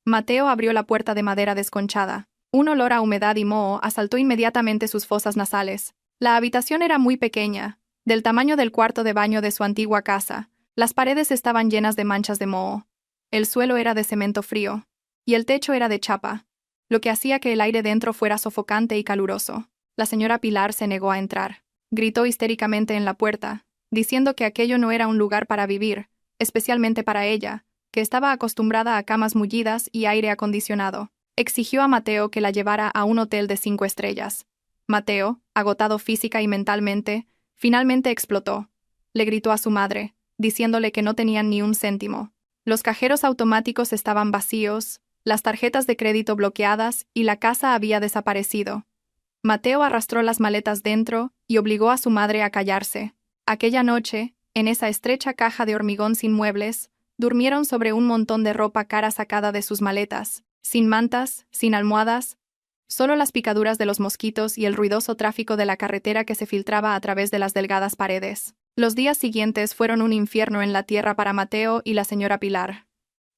Mateo abrió la puerta de madera desconchada. Un olor a humedad y moho asaltó inmediatamente sus fosas nasales. La habitación era muy pequeña, del tamaño del cuarto de baño de su antigua casa. Las paredes estaban llenas de manchas de moho. El suelo era de cemento frío, y el techo era de chapa, lo que hacía que el aire dentro fuera sofocante y caluroso. La señora Pilar se negó a entrar. Gritó histéricamente en la puerta, diciendo que aquello no era un lugar para vivir, especialmente para ella, que estaba acostumbrada a camas mullidas y aire acondicionado. Exigió a Mateo que la llevara a un hotel de 5 estrellas. Mateo, agotado física y mentalmente, finalmente explotó. Le gritó a su madre, diciéndole que no tenían ni un céntimo. Los cajeros automáticos estaban vacíos, las tarjetas de crédito bloqueadas y la casa había desaparecido. Mateo arrastró las maletas dentro y obligó a su madre a callarse. Aquella noche, en esa estrecha caja de hormigón sin muebles, durmieron sobre un montón de ropa cara sacada de sus maletas, sin mantas, sin almohadas, solo las picaduras de los mosquitos y el ruidoso tráfico de la carretera que se filtraba a través de las delgadas paredes. Los días siguientes fueron un infierno en la tierra para Mateo y la señora Pilar.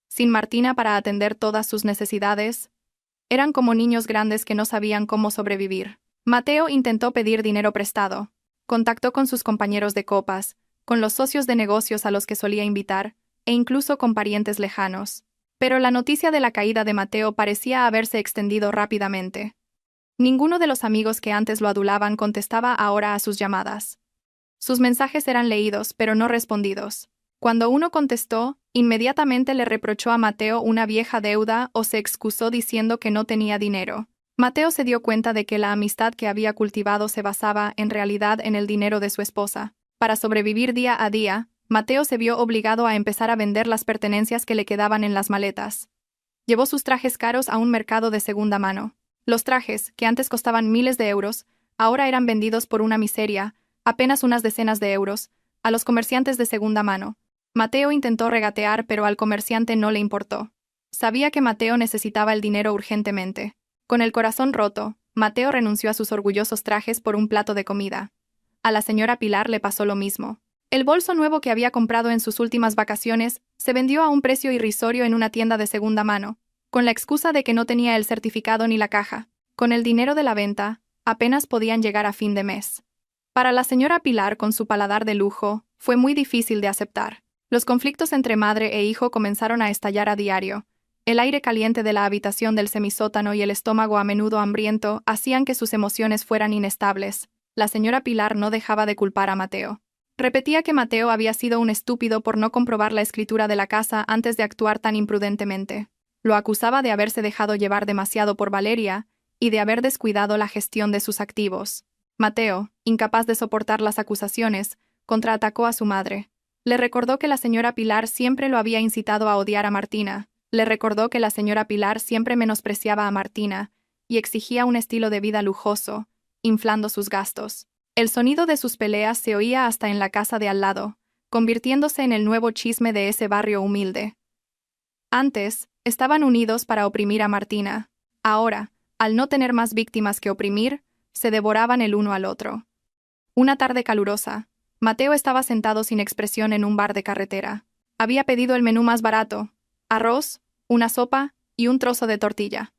Sin Martina para atender todas sus necesidades, eran como niños grandes que no sabían cómo sobrevivir. Mateo intentó pedir dinero prestado. Contactó con sus compañeros de copas, con los socios de negocios a los que solía invitar, e incluso con parientes lejanos. Pero la noticia de la caída de Mateo parecía haberse extendido rápidamente. Ninguno de los amigos que antes lo adulaban contestaba ahora a sus llamadas. Sus mensajes eran leídos, pero no respondidos. Cuando uno contestó, inmediatamente le reprochó a Mateo una vieja deuda o se excusó diciendo que no tenía dinero. Mateo se dio cuenta de que la amistad que había cultivado se basaba, en realidad, en el dinero de su esposa. Para sobrevivir día a día, Mateo se vio obligado a empezar a vender las pertenencias que le quedaban en las maletas. Llevó sus trajes caros a un mercado de segunda mano. Los trajes, que antes costaban miles de euros, ahora eran vendidos por una miseria, apenas unas decenas de euros, a los comerciantes de segunda mano. Mateo intentó regatear, pero al comerciante no le importó. Sabía que Mateo necesitaba el dinero urgentemente. Con el corazón roto, Mateo renunció a sus orgullosos trajes por un plato de comida. A la señora Pilar le pasó lo mismo. El bolso nuevo que había comprado en sus últimas vacaciones se vendió a un precio irrisorio en una tienda de segunda mano, con la excusa de que no tenía el certificado ni la caja. Con el dinero de la venta, apenas podían llegar a fin de mes. Para la señora Pilar, con su paladar de lujo, fue muy difícil de aceptar. Los conflictos entre madre e hijo comenzaron a estallar a diario. El aire caliente de la habitación del semisótano y el estómago a menudo hambriento hacían que sus emociones fueran inestables. La señora Pilar no dejaba de culpar a Mateo. Repetía que Mateo había sido un estúpido por no comprobar la escritura de la casa antes de actuar tan imprudentemente. Lo acusaba de haberse dejado llevar demasiado por Valeria y de haber descuidado la gestión de sus activos. Mateo, incapaz de soportar las acusaciones, contraatacó a su madre. Le recordó que la señora Pilar siempre lo había incitado a odiar a Martina. Le recordó que la señora Pilar siempre menospreciaba a Martina y exigía un estilo de vida lujoso, inflando sus gastos. El sonido de sus peleas se oía hasta en la casa de al lado, convirtiéndose en el nuevo chisme de ese barrio humilde. Antes, estaban unidos para oprimir a Martina. Ahora, al no tener más víctimas que oprimir, se devoraban el uno al otro. Una tarde calurosa, Mateo estaba sentado sin expresión en un bar de carretera. Había pedido el menú más barato: arroz, una sopa y un trozo de tortilla.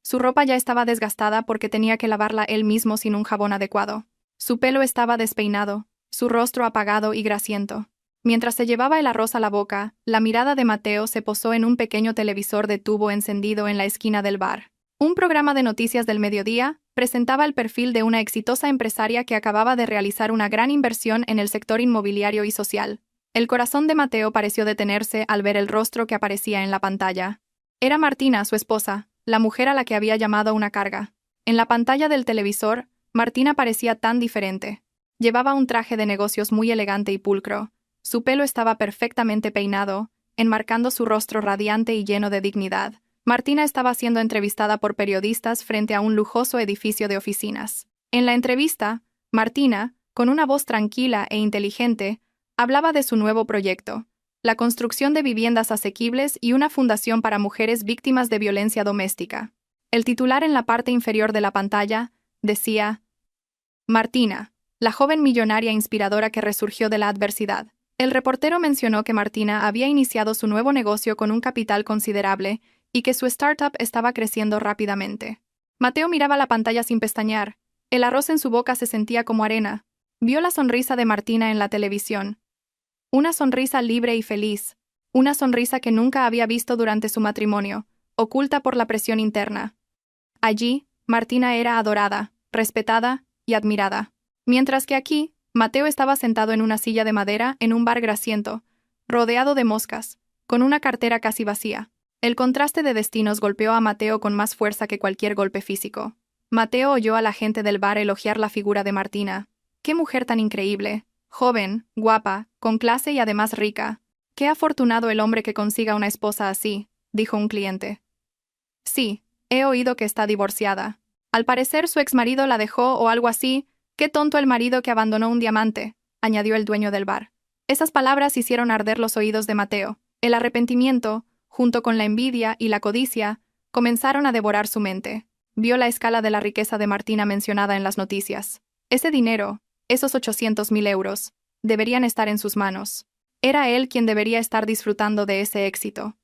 Su ropa ya estaba desgastada porque tenía que lavarla él mismo sin un jabón adecuado. Su pelo estaba despeinado, su rostro apagado y grasiento. Mientras se llevaba el arroz a la boca, la mirada de Mateo se posó en un pequeño televisor de tubo encendido en la esquina del bar. Un programa de noticias del mediodía presentaba el perfil de una exitosa empresaria que acababa de realizar una gran inversión en el sector inmobiliario y social. El corazón de Mateo pareció detenerse al ver el rostro que aparecía en la pantalla. Era Martina, su esposa, la mujer a la que había llamado una carga. En la pantalla del televisor, Martina parecía tan diferente. Llevaba un traje de negocios muy elegante y pulcro. Su pelo estaba perfectamente peinado, enmarcando su rostro radiante y lleno de dignidad. Martina estaba siendo entrevistada por periodistas frente a un lujoso edificio de oficinas. En la entrevista, Martina, con una voz tranquila e inteligente, hablaba de su nuevo proyecto: la construcción de viviendas asequibles y una fundación para mujeres víctimas de violencia doméstica. El titular en la parte inferior de la pantalla decía: Martina, la joven millonaria inspiradora que resurgió de la adversidad. El reportero mencionó que Martina había iniciado su nuevo negocio con un capital considerable y que su startup estaba creciendo rápidamente. Mateo miraba la pantalla sin pestañear. El arroz en su boca se sentía como arena. Vio la sonrisa de Martina en la televisión. Una sonrisa libre y feliz. Una sonrisa que nunca había visto durante su matrimonio, oculta por la presión interna. Allí, Martina era adorada, respetada y admirada. Mientras que aquí, Mateo estaba sentado en una silla de madera en un bar grasiento, rodeado de moscas, con una cartera casi vacía. El contraste de destinos golpeó a Mateo con más fuerza que cualquier golpe físico. Mateo oyó a la gente del bar elogiar la figura de Martina. ¡Qué mujer tan increíble! Joven, guapa, con clase y además rica. ¡Qué afortunado el hombre que consiga una esposa así!, dijo un cliente. Sí, he oído que está divorciada. Al parecer su exmarido la dejó o algo así. ¡Qué tonto el marido que abandonó un diamante!, añadió el dueño del bar. Esas palabras hicieron arder los oídos de Mateo. El arrepentimiento, junto con la envidia y la codicia, comenzaron a devorar su mente. Vio la escala de la riqueza de Martina mencionada en las noticias. Ese dinero, esos 800.000 euros, deberían estar en sus manos. Era él quien debería estar disfrutando de ese éxito.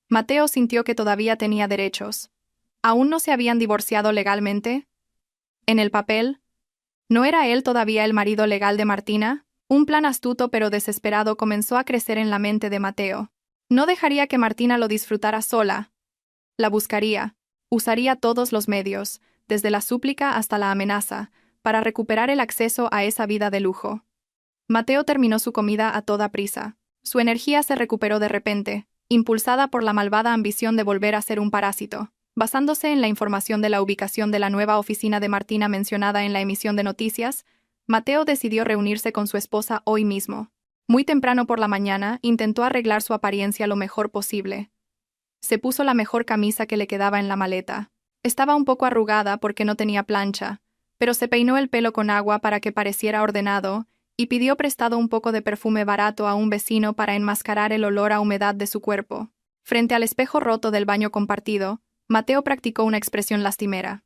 Mateo sintió que todavía tenía derechos. ¿Aún no se habían divorciado legalmente? En el papel, ¿no era él todavía el marido legal de Martina? Un plan astuto pero desesperado comenzó a crecer en la mente de Mateo. No dejaría que Martina lo disfrutara sola. La buscaría. Usaría todos los medios, desde la súplica hasta la amenaza, para recuperar el acceso a esa vida de lujo. Mateo terminó su comida a toda prisa. Su energía se recuperó de repente, impulsada por la malvada ambición de volver a ser un parásito. Basándose en la información de la ubicación de la nueva oficina de Martina mencionada en la emisión de noticias, Mateo decidió reunirse con su esposa hoy mismo. Muy temprano por la mañana, intentó arreglar su apariencia lo mejor posible. Se puso la mejor camisa que le quedaba en la maleta. Estaba un poco arrugada porque no tenía plancha, pero se peinó el pelo con agua para que pareciera ordenado y pidió prestado un poco de perfume barato a un vecino para enmascarar el olor a humedad de su cuerpo. Frente al espejo roto del baño compartido, Mateo practicó una expresión lastimera.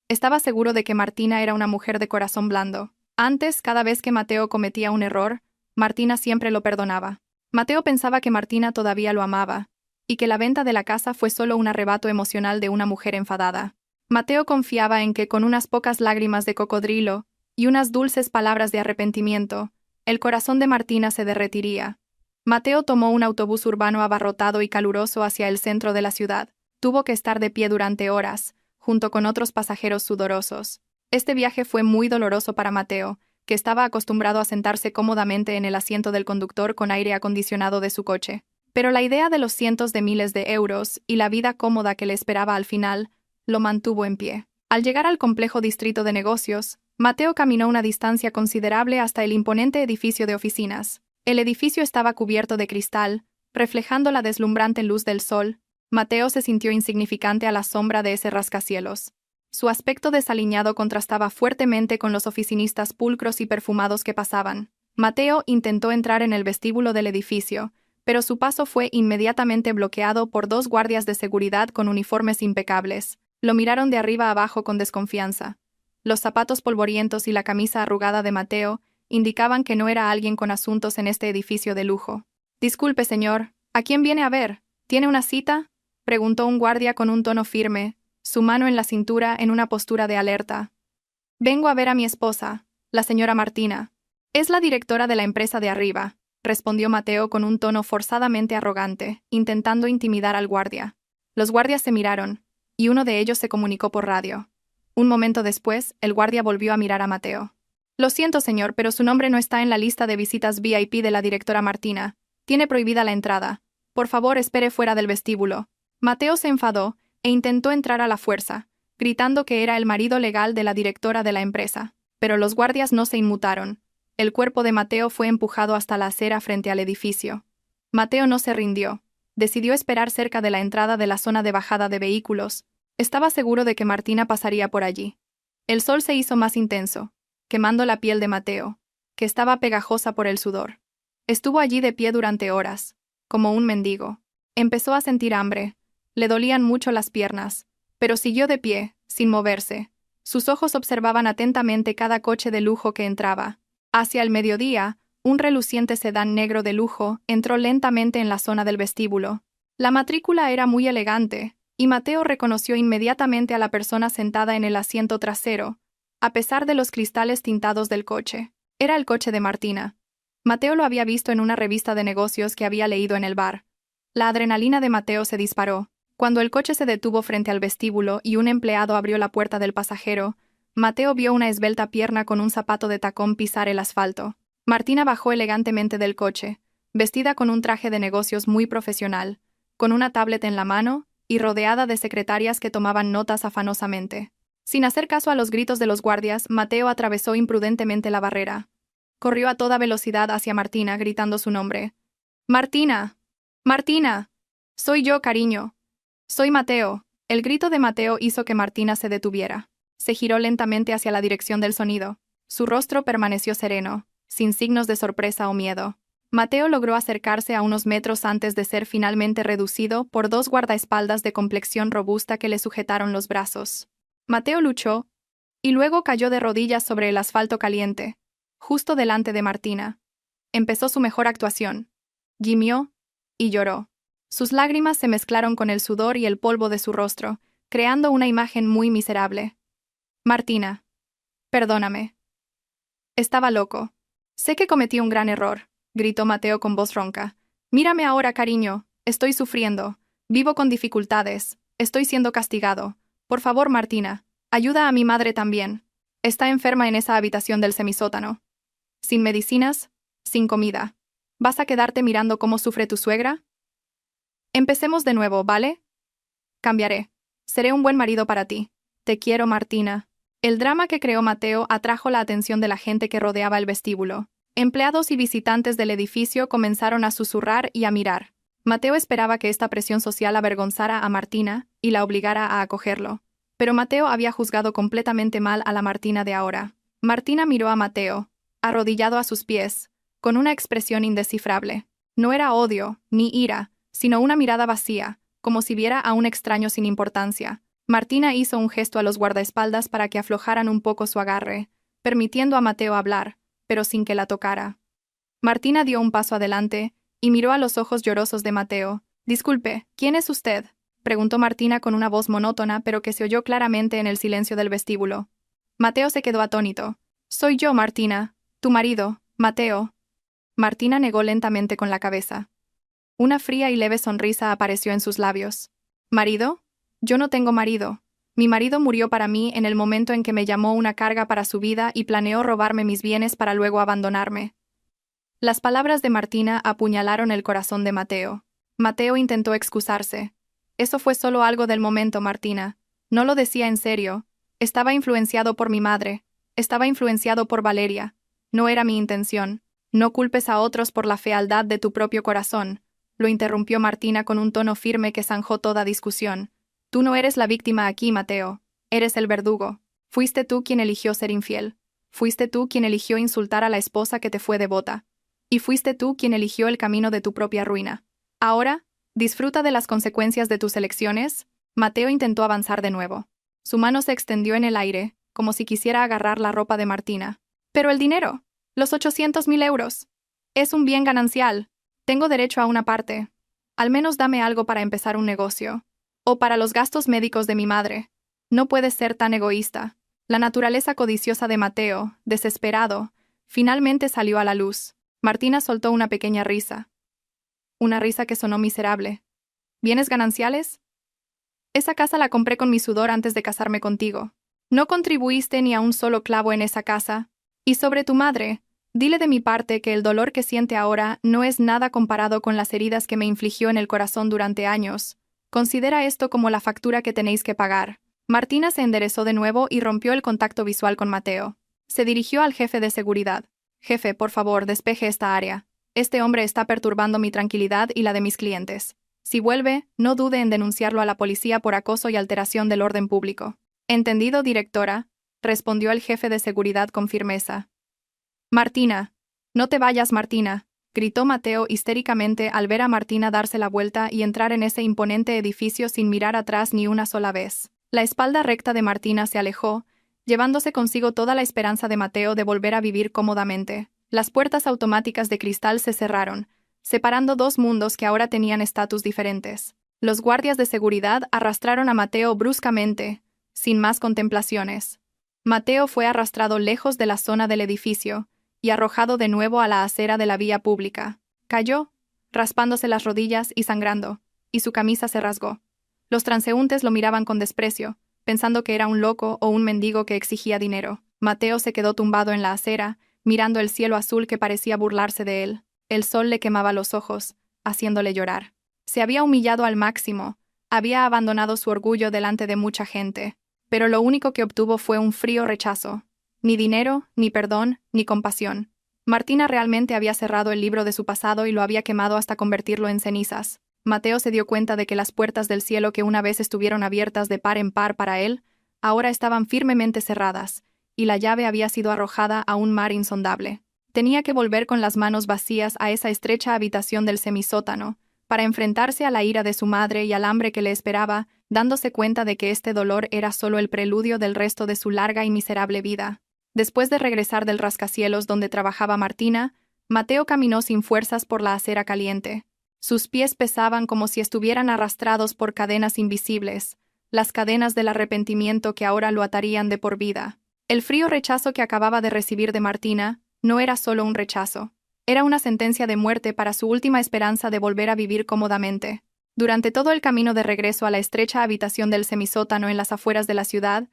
Estaba seguro de que Martina era una mujer de corazón blando. Antes, cada vez que Mateo cometía un error, Martina siempre lo perdonaba. Mateo pensaba que Martina todavía lo amaba, y que la venta de la casa fue solo un arrebato emocional de una mujer enfadada. Mateo confiaba en que con unas pocas lágrimas de cocodrilo y unas dulces palabras de arrepentimiento, el corazón de Martina se derretiría. Mateo tomó un autobús urbano abarrotado y caluroso hacia el centro de la ciudad. Tuvo que estar de pie durante horas, junto con otros pasajeros sudorosos. Este viaje fue muy doloroso para Mateo, que estaba acostumbrado a sentarse cómodamente en el asiento del conductor con aire acondicionado de su coche. Pero la idea de los cientos de miles de euros y la vida cómoda que le esperaba al final lo mantuvo en pie. Al llegar al complejo distrito de negocios, Mateo caminó una distancia considerable hasta el imponente edificio de oficinas. El edificio estaba cubierto de cristal, reflejando la deslumbrante luz del sol. Mateo se sintió insignificante a la sombra de ese rascacielos. Su aspecto desaliñado contrastaba fuertemente con los oficinistas pulcros y perfumados que pasaban. Mateo intentó entrar en el vestíbulo del edificio, pero su paso fue inmediatamente bloqueado por dos guardias de seguridad con uniformes impecables. Lo miraron de arriba a abajo con desconfianza. Los zapatos polvorientos y la camisa arrugada de Mateo indicaban que no era alguien con asuntos en este edificio de lujo. Disculpe, señor, ¿a quién viene a ver? ¿Tiene una cita?, preguntó un guardia con un tono firme, su mano en la cintura en una postura de alerta. Vengo a ver a mi esposa, la señora Martina. Es la directora de la empresa de arriba, respondió Mateo con un tono forzadamente arrogante, intentando intimidar al guardia. Los guardias se miraron, y uno de ellos se comunicó por radio. Un momento después, el guardia volvió a mirar a Mateo. Lo siento, señor, pero su nombre no está en la lista de visitas VIP de la directora Martina. Tiene prohibida la entrada. Por favor, espere fuera del vestíbulo. Mateo se enfadó e intentó entrar a la fuerza, gritando que era el marido legal de la directora de la empresa. Pero los guardias no se inmutaron. El cuerpo de Mateo fue empujado hasta la acera frente al edificio. Mateo no se rindió. Decidió esperar cerca de la entrada de la zona de bajada de vehículos. Estaba seguro de que Martina pasaría por allí. El sol se hizo más intenso, quemando la piel de Mateo, que estaba pegajosa por el sudor. Estuvo allí de pie durante horas, como un mendigo. Empezó a sentir hambre. Le dolían mucho las piernas, pero siguió de pie, sin moverse. Sus ojos observaban atentamente cada coche de lujo que entraba. Hacia el mediodía, un reluciente sedán negro de lujo entró lentamente en la zona del vestíbulo. La matrícula era muy elegante, y Mateo reconoció inmediatamente a la persona sentada en el asiento trasero, a pesar de los cristales tintados del coche. Era el coche de Martina. Mateo lo había visto en una revista de negocios que había leído en el bar. La adrenalina de Mateo se disparó. Cuando el coche se detuvo frente al vestíbulo y un empleado abrió la puerta del pasajero, Mateo vio una esbelta pierna con un zapato de tacón pisar el asfalto. Martina bajó elegantemente del coche, vestida con un traje de negocios muy profesional, con una tablet en la mano y rodeada de secretarias que tomaban notas afanosamente. Sin hacer caso a los gritos de los guardias, Mateo atravesó imprudentemente la barrera. Corrió a toda velocidad hacia Martina, gritando su nombre. ¡Martina! ¡Martina! Soy yo, cariño. Soy Mateo. El grito de Mateo hizo que Martina se detuviera. Se giró lentamente hacia la dirección del sonido. Su rostro permaneció sereno, sin signos de sorpresa o miedo. Mateo logró acercarse a unos metros antes de ser finalmente reducido por dos guardaespaldas de complexión robusta que le sujetaron los brazos. Mateo luchó, y luego cayó de rodillas sobre el asfalto caliente, justo delante de Martina. Empezó su mejor actuación. Gimió y lloró. Sus lágrimas se mezclaron con el sudor y el polvo de su rostro, creando una imagen muy miserable. Martina. Perdóname. Estaba loco. Sé que cometí un gran error, gritó Mateo con voz ronca. Mírame ahora, cariño. Estoy sufriendo. Vivo con dificultades. Estoy siendo castigado. Por favor, Martina, ayuda a mi madre también. Está enferma en esa habitación del semisótano. Sin medicinas, sin comida. ¿Vas a quedarte mirando cómo sufre tu suegra? Empecemos de nuevo, ¿vale? Cambiaré. Seré un buen marido para ti. Te quiero, Martina. El drama que creó Mateo atrajo la atención de la gente que rodeaba el vestíbulo. Empleados y visitantes del edificio comenzaron a susurrar y a mirar. Mateo esperaba que esta presión social avergonzara a Martina y la obligara a acogerlo. Pero Mateo había juzgado completamente mal a la Martina de ahora. Martina miró a Mateo, arrodillado a sus pies, con una expresión indescifrable. No era odio, ni ira, sino una mirada vacía, como si viera a un extraño sin importancia. Martina hizo un gesto a los guardaespaldas para que aflojaran un poco su agarre, permitiendo a Mateo hablar, pero sin que la tocara. Martina dio un paso adelante y miró a los ojos llorosos de Mateo. «Disculpe, ¿quién es usted?», preguntó Martina con una voz monótona pero que se oyó claramente en el silencio del vestíbulo. Mateo se quedó atónito. «Soy yo, Martina, tu marido, Mateo». Martina negó lentamente con la cabeza. Una fría y leve sonrisa apareció en sus labios. «¿Marido? Yo no tengo marido. Mi marido murió para mí en el momento en que me llamó una carga para su vida y planeó robarme mis bienes para luego abandonarme». Las palabras de Martina apuñalaron el corazón de Mateo. Mateo intentó excusarse. «Eso fue solo algo del momento, Martina. No lo decía en serio. Estaba influenciado por mi madre. Estaba influenciado por Valeria. No era mi intención. No culpes a otros por la fealdad de tu propio corazón», lo interrumpió Martina con un tono firme que zanjó toda discusión. «Tú no eres la víctima aquí, Mateo. Eres el verdugo. Fuiste tú quien eligió ser infiel. Fuiste tú quien eligió insultar a la esposa que te fue devota. Y fuiste tú quien eligió el camino de tu propia ruina. Ahora, disfruta de las consecuencias de tus elecciones». Mateo intentó avanzar de nuevo. Su mano se extendió en el aire, como si quisiera agarrar la ropa de Martina. «Pero el dinero. Los 800.000 euros. Es un bien ganancial». Tengo derecho a una parte. Al menos dame algo para empezar un negocio. O para los gastos médicos de mi madre. No puedes ser tan egoísta. La naturaleza codiciosa de Mateo, desesperado, finalmente salió a la luz. Martina soltó una pequeña risa. Una risa que sonó miserable. ¿Bienes gananciales? Esa casa la compré con mi sudor antes de casarme contigo. No contribuiste ni a un solo clavo en esa casa. Y sobre tu madre, dile de mi parte que el dolor que siente ahora no es nada comparado con las heridas que me infligió en el corazón durante años. Considera esto como la factura que tenéis que pagar. Martina se enderezó de nuevo y rompió el contacto visual con Mateo. Se dirigió al jefe de seguridad. Jefe, por favor, despeje esta área. Este hombre está perturbando mi tranquilidad y la de mis clientes. Si vuelve, no dude en denunciarlo a la policía por acoso y alteración del orden público. Entendido, directora, respondió el jefe de seguridad con firmeza. Martina. No te vayas, Martina, gritó Mateo histéricamente al ver a Martina darse la vuelta y entrar en ese imponente edificio sin mirar atrás ni una sola vez. La espalda recta de Martina se alejó, llevándose consigo toda la esperanza de Mateo de volver a vivir cómodamente. Las puertas automáticas de cristal se cerraron, separando dos mundos que ahora tenían estatus diferentes. Los guardias de seguridad arrastraron a Mateo bruscamente, sin más contemplaciones. Mateo fue arrastrado lejos de la zona del edificio y arrojado de nuevo a la acera de la vía pública. Cayó, raspándose las rodillas y sangrando, y su camisa se rasgó. Los transeúntes lo miraban con desprecio, pensando que era un loco o un mendigo que exigía dinero. Mateo se quedó tumbado en la acera, mirando el cielo azul que parecía burlarse de él. El sol le quemaba los ojos, haciéndole llorar. Se había humillado al máximo, había abandonado su orgullo delante de mucha gente, pero lo único que obtuvo fue un frío rechazo. Ni dinero, ni perdón, ni compasión. Martina realmente había cerrado el libro de su pasado y lo había quemado hasta convertirlo en cenizas. Mateo se dio cuenta de que las puertas del cielo que una vez estuvieron abiertas de par en par para él, ahora estaban firmemente cerradas, y la llave había sido arrojada a un mar insondable. Tenía que volver con las manos vacías a esa estrecha habitación del semisótano, para enfrentarse a la ira de su madre y al hambre que le esperaba, dándose cuenta de que este dolor era solo el preludio del resto de su larga y miserable vida. Después de regresar del rascacielos donde trabajaba Martina, Mateo caminó sin fuerzas por la acera caliente. Sus pies pesaban como si estuvieran arrastrados por cadenas invisibles, las cadenas del arrepentimiento que ahora lo atarían de por vida. El frío rechazo que acababa de recibir de Martina no era solo un rechazo. Era una sentencia de muerte para su última esperanza de volver a vivir cómodamente. Durante todo el camino de regreso a la estrecha habitación del semisótano en las afueras de la ciudad,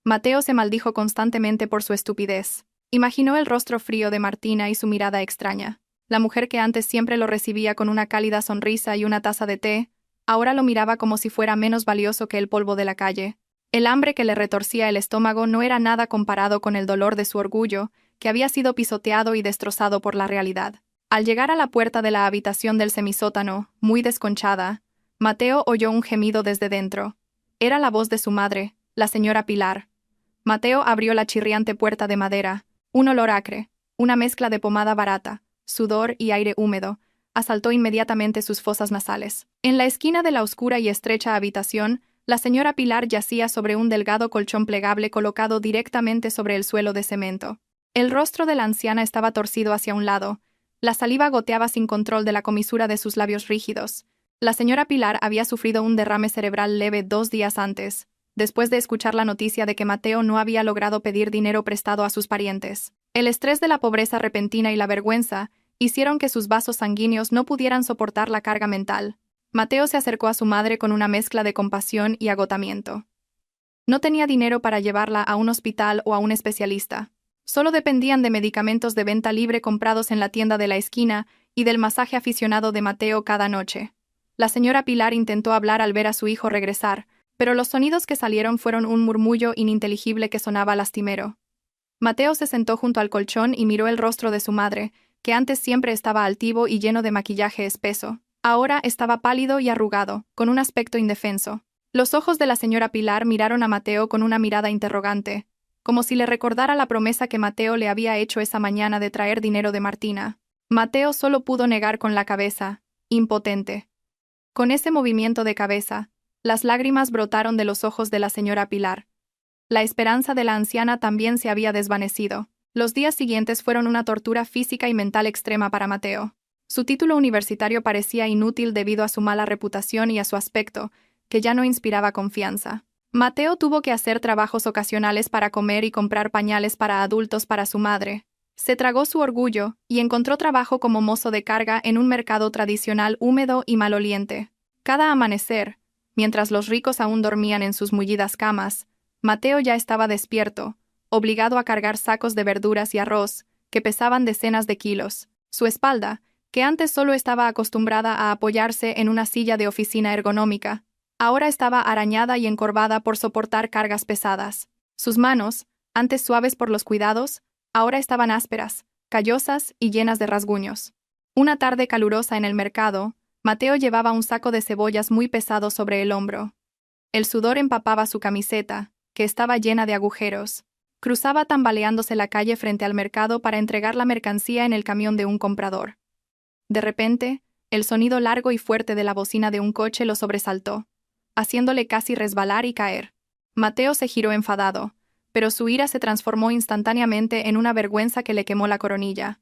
Mateo se maldijo constantemente por su estupidez. Imaginó el rostro frío de Martina y su mirada extraña. La mujer que antes siempre lo recibía con una cálida sonrisa y una taza de té, ahora lo miraba como si fuera menos valioso que el polvo de la calle. El hambre que le retorcía el estómago no era nada comparado con el dolor de su orgullo, que había sido pisoteado y destrozado por la realidad. Al llegar a la puerta de la habitación del semisótano, muy desconchada, Mateo oyó un gemido desde dentro. Era la voz de su madre, la señora Pilar. Mateo abrió la chirriante puerta de madera. Un olor acre, una mezcla de pomada barata, sudor y aire húmedo, asaltó inmediatamente sus fosas nasales. En la esquina de la oscura y estrecha habitación, la señora Pilar yacía sobre un delgado colchón plegable colocado directamente sobre el suelo de cemento. El rostro de la anciana estaba torcido hacia un lado. La saliva goteaba sin control de la comisura de sus labios rígidos. La señora Pilar había sufrido un derrame cerebral leve 2 días antes, después de escuchar la noticia de que Mateo no había logrado pedir dinero prestado a sus parientes. El estrés de la pobreza repentina y la vergüenza hicieron que sus vasos sanguíneos no pudieran soportar la carga mental. Mateo se acercó a su madre con una mezcla de compasión y agotamiento. No tenía dinero para llevarla a un hospital o a un especialista. Solo dependían de medicamentos de venta libre comprados en la tienda de la esquina y del masaje aficionado de Mateo cada noche. La señora Pilar intentó hablar al ver a su hijo regresar, pero los sonidos que salieron fueron un murmullo ininteligible que sonaba lastimero. Mateo se sentó junto al colchón y miró el rostro de su madre, que antes siempre estaba altivo y lleno de maquillaje espeso. Ahora estaba pálido y arrugado, con un aspecto indefenso. Los ojos de la señora Pilar miraron a Mateo con una mirada interrogante, como si le recordara la promesa que Mateo le había hecho esa mañana de traer dinero de Martina. Mateo solo pudo negar con la cabeza, impotente. Con ese movimiento de cabeza, las lágrimas brotaron de los ojos de la señora Pilar. La esperanza de la anciana también se había desvanecido. Los días siguientes fueron una tortura física y mental extrema para Mateo. Su título universitario parecía inútil debido a su mala reputación y a su aspecto, que ya no inspiraba confianza. Mateo tuvo que hacer trabajos ocasionales para comer y comprar pañales para adultos para su madre. Se tragó su orgullo y encontró trabajo como mozo de carga en un mercado tradicional húmedo y maloliente. Cada amanecer, mientras los ricos aún dormían en sus mullidas camas, Mateo ya estaba despierto, obligado a cargar sacos de verduras y arroz, que pesaban decenas de kilos. Su espalda, que antes solo estaba acostumbrada a apoyarse en una silla de oficina ergonómica, ahora estaba arañada y encorvada por soportar cargas pesadas. Sus manos, antes suaves por los cuidados, ahora estaban ásperas, callosas y llenas de rasguños. Una tarde calurosa en el mercado, Mateo llevaba un saco de cebollas muy pesado sobre el hombro. El sudor empapaba su camiseta, que estaba llena de agujeros. Cruzaba tambaleándose la calle frente al mercado para entregar la mercancía en el camión de un comprador. De repente, el sonido largo y fuerte de la bocina de un coche lo sobresaltó, haciéndole casi resbalar y caer. Mateo se giró enfadado, pero su ira se transformó instantáneamente en una vergüenza que le quemó la coronilla.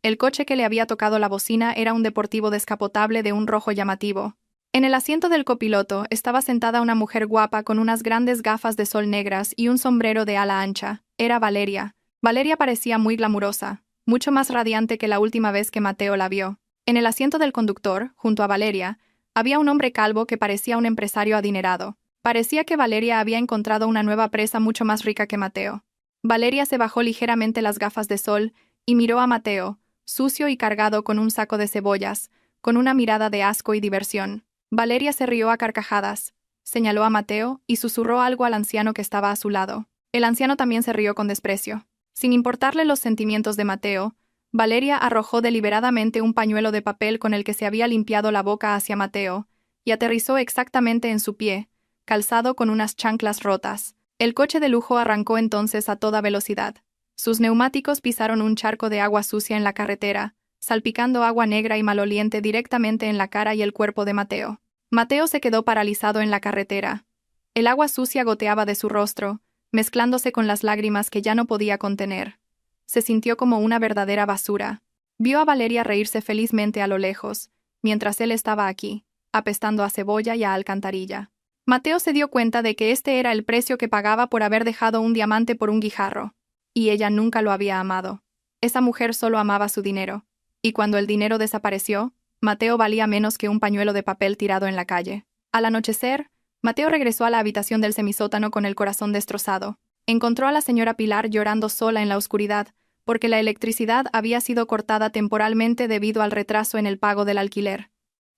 El coche que le había tocado la bocina era un deportivo descapotable de un rojo llamativo. En el asiento del copiloto estaba sentada una mujer guapa con unas grandes gafas de sol negras y un sombrero de ala ancha. Era Valeria. Valeria parecía muy glamurosa, mucho más radiante que la última vez que Mateo la vio. En el asiento del conductor, junto a Valeria, había un hombre calvo que parecía un empresario adinerado. Parecía que Valeria había encontrado una nueva presa mucho más rica que Mateo. Valeria se bajó ligeramente las gafas de sol y miró a Mateo, sucio y cargado con un saco de cebollas, con una mirada de asco y diversión. Valeria se rió a carcajadas, señaló a Mateo y susurró algo al anciano que estaba a su lado. El anciano también se rió con desprecio. Sin importarle los sentimientos de Mateo, Valeria arrojó deliberadamente un pañuelo de papel con el que se había limpiado la boca hacia Mateo, y aterrizó exactamente en su pie, calzado con unas chanclas rotas. El coche de lujo arrancó entonces a toda velocidad. Sus neumáticos pisaron un charco de agua sucia en la carretera, salpicando agua negra y maloliente directamente en la cara y el cuerpo de Mateo. Mateo se quedó paralizado en la carretera. El agua sucia goteaba de su rostro, mezclándose con las lágrimas que ya no podía contener. Se sintió como una verdadera basura. Vio a Valeria reírse felizmente a lo lejos, mientras él estaba aquí, apestando a cebolla y a alcantarilla. Mateo se dio cuenta de que este era el precio que pagaba por haber dejado un diamante por un guijarro. Y ella nunca lo había amado. Esa mujer solo amaba su dinero. Y cuando el dinero desapareció, Mateo valía menos que un pañuelo de papel tirado en la calle. Al anochecer, Mateo regresó a la habitación del semisótano con el corazón destrozado. Encontró a la señora Pilar llorando sola en la oscuridad, porque la electricidad había sido cortada temporalmente debido al retraso en el pago del alquiler.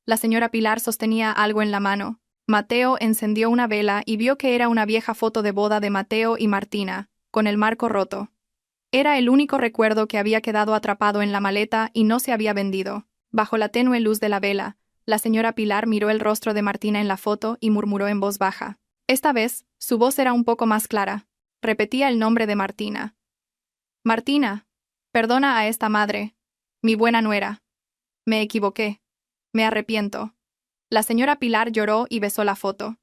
La señora Pilar sostenía algo en la mano. Mateo encendió una vela y vio que era una vieja foto de boda de Mateo y Martina, con el marco roto. Era el único recuerdo que había quedado atrapado en la maleta y no se había vendido. Bajo la tenue luz de la vela, la señora Pilar miró el rostro de Martina en la foto y murmuró en voz baja. Esta vez, su voz era un poco más clara. Repetía el nombre de Martina. Martina, perdona a esta madre, mi buena nuera. Me equivoqué. Me arrepiento. La señora Pilar lloró y besó la foto.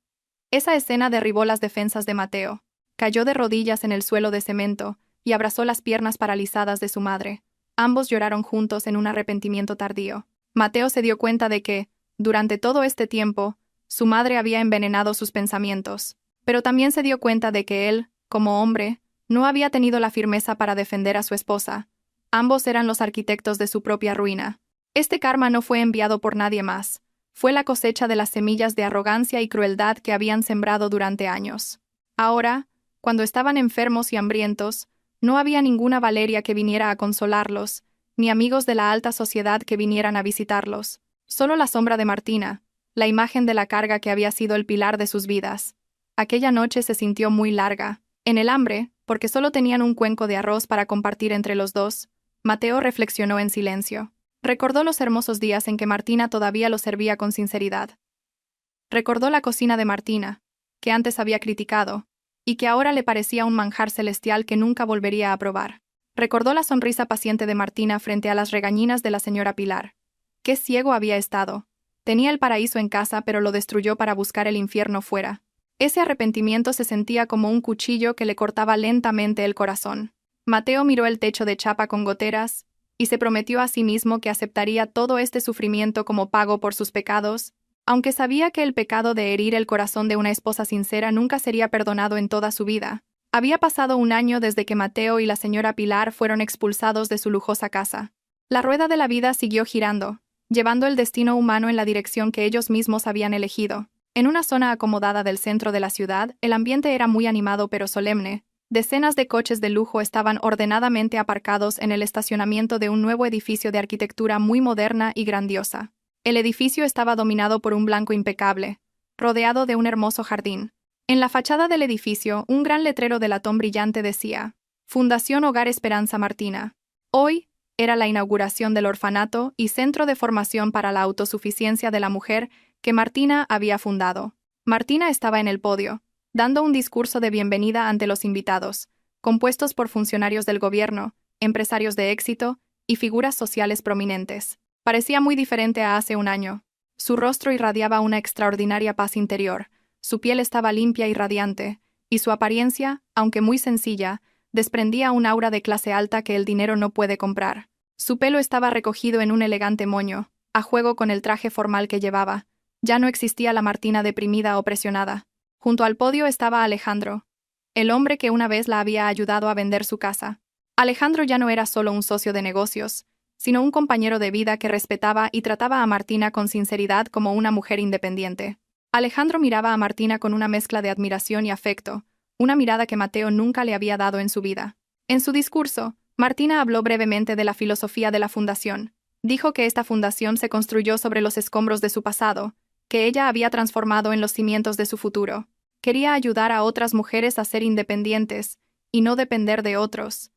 Esa escena derribó las defensas de Mateo. Cayó de rodillas en el suelo de cemento y abrazó las piernas paralizadas de su madre. Ambos lloraron juntos en un arrepentimiento tardío. Mateo se dio cuenta de que, durante todo este tiempo, su madre había envenenado sus pensamientos. Pero también se dio cuenta de que él, como hombre, no había tenido la firmeza para defender a su esposa. Ambos eran los arquitectos de su propia ruina. Este karma no fue enviado por nadie más. Fue la cosecha de las semillas de arrogancia y crueldad que habían sembrado durante años. Ahora, cuando estaban enfermos y hambrientos, no había ninguna Valeria que viniera a consolarlos, ni amigos de la alta sociedad que vinieran a visitarlos. Solo la sombra de Martina, la imagen de la carga que había sido el pilar de sus vidas. Aquella noche se sintió muy larga. En el hambre, porque solo tenían un cuenco de arroz para compartir entre los dos, Mateo reflexionó en silencio. Recordó los hermosos días en que Martina todavía lo servía con sinceridad. Recordó la cocina de Martina, que antes había criticado, y que ahora le parecía un manjar celestial que nunca volvería a probar. Recordó la sonrisa paciente de Martina frente a las regañinas de la señora Pilar. Qué ciego había estado. Tenía el paraíso en casa, pero lo destruyó para buscar el infierno fuera. Ese arrepentimiento se sentía como un cuchillo que le cortaba lentamente el corazón. Mateo miró el techo de chapa con goteras y se prometió a sí mismo que aceptaría todo este sufrimiento como pago por sus pecados, aunque sabía que el pecado de herir el corazón de una esposa sincera nunca sería perdonado en toda su vida. Había pasado un año desde que Mateo y la señora Pilar fueron expulsados de su lujosa casa. La rueda de la vida siguió girando, llevando el destino humano en la dirección que ellos mismos habían elegido. En una zona acomodada del centro de la ciudad, el ambiente era muy animado pero solemne. Decenas de coches de lujo estaban ordenadamente aparcados en el estacionamiento de un nuevo edificio de arquitectura muy moderna y grandiosa. El edificio estaba dominado por un blanco impecable, rodeado de un hermoso jardín. En la fachada del edificio, un gran letrero de latón brillante decía: Fundación Hogar Esperanza Martina. Hoy era la inauguración del orfanato y centro de formación para la autosuficiencia de la mujer que Martina había fundado. Martina estaba en el podio, dando un discurso de bienvenida ante los invitados, compuestos por funcionarios del gobierno, empresarios de éxito y figuras sociales prominentes. Parecía muy diferente a hace un año. Su rostro irradiaba una extraordinaria paz interior, su piel estaba limpia y radiante, y su apariencia, aunque muy sencilla, desprendía un aura de clase alta que el dinero no puede comprar. Su pelo estaba recogido en un elegante moño, a juego con el traje formal que llevaba. Ya no existía la Martina deprimida o presionada. Junto al podio estaba Alejandro, el hombre que una vez la había ayudado a vender su casa. Alejandro ya no era solo un socio de negocios, sino un compañero de vida que respetaba y trataba a Martina con sinceridad como una mujer independiente. Alejandro miraba a Martina con una mezcla de admiración y afecto, una mirada que Mateo nunca le había dado en su vida. En su discurso, Martina habló brevemente de la filosofía de la fundación. Dijo que esta fundación se construyó sobre los escombros de su pasado, que ella había transformado en los cimientos de su futuro. Quería ayudar a otras mujeres a ser independientes y no depender de otros,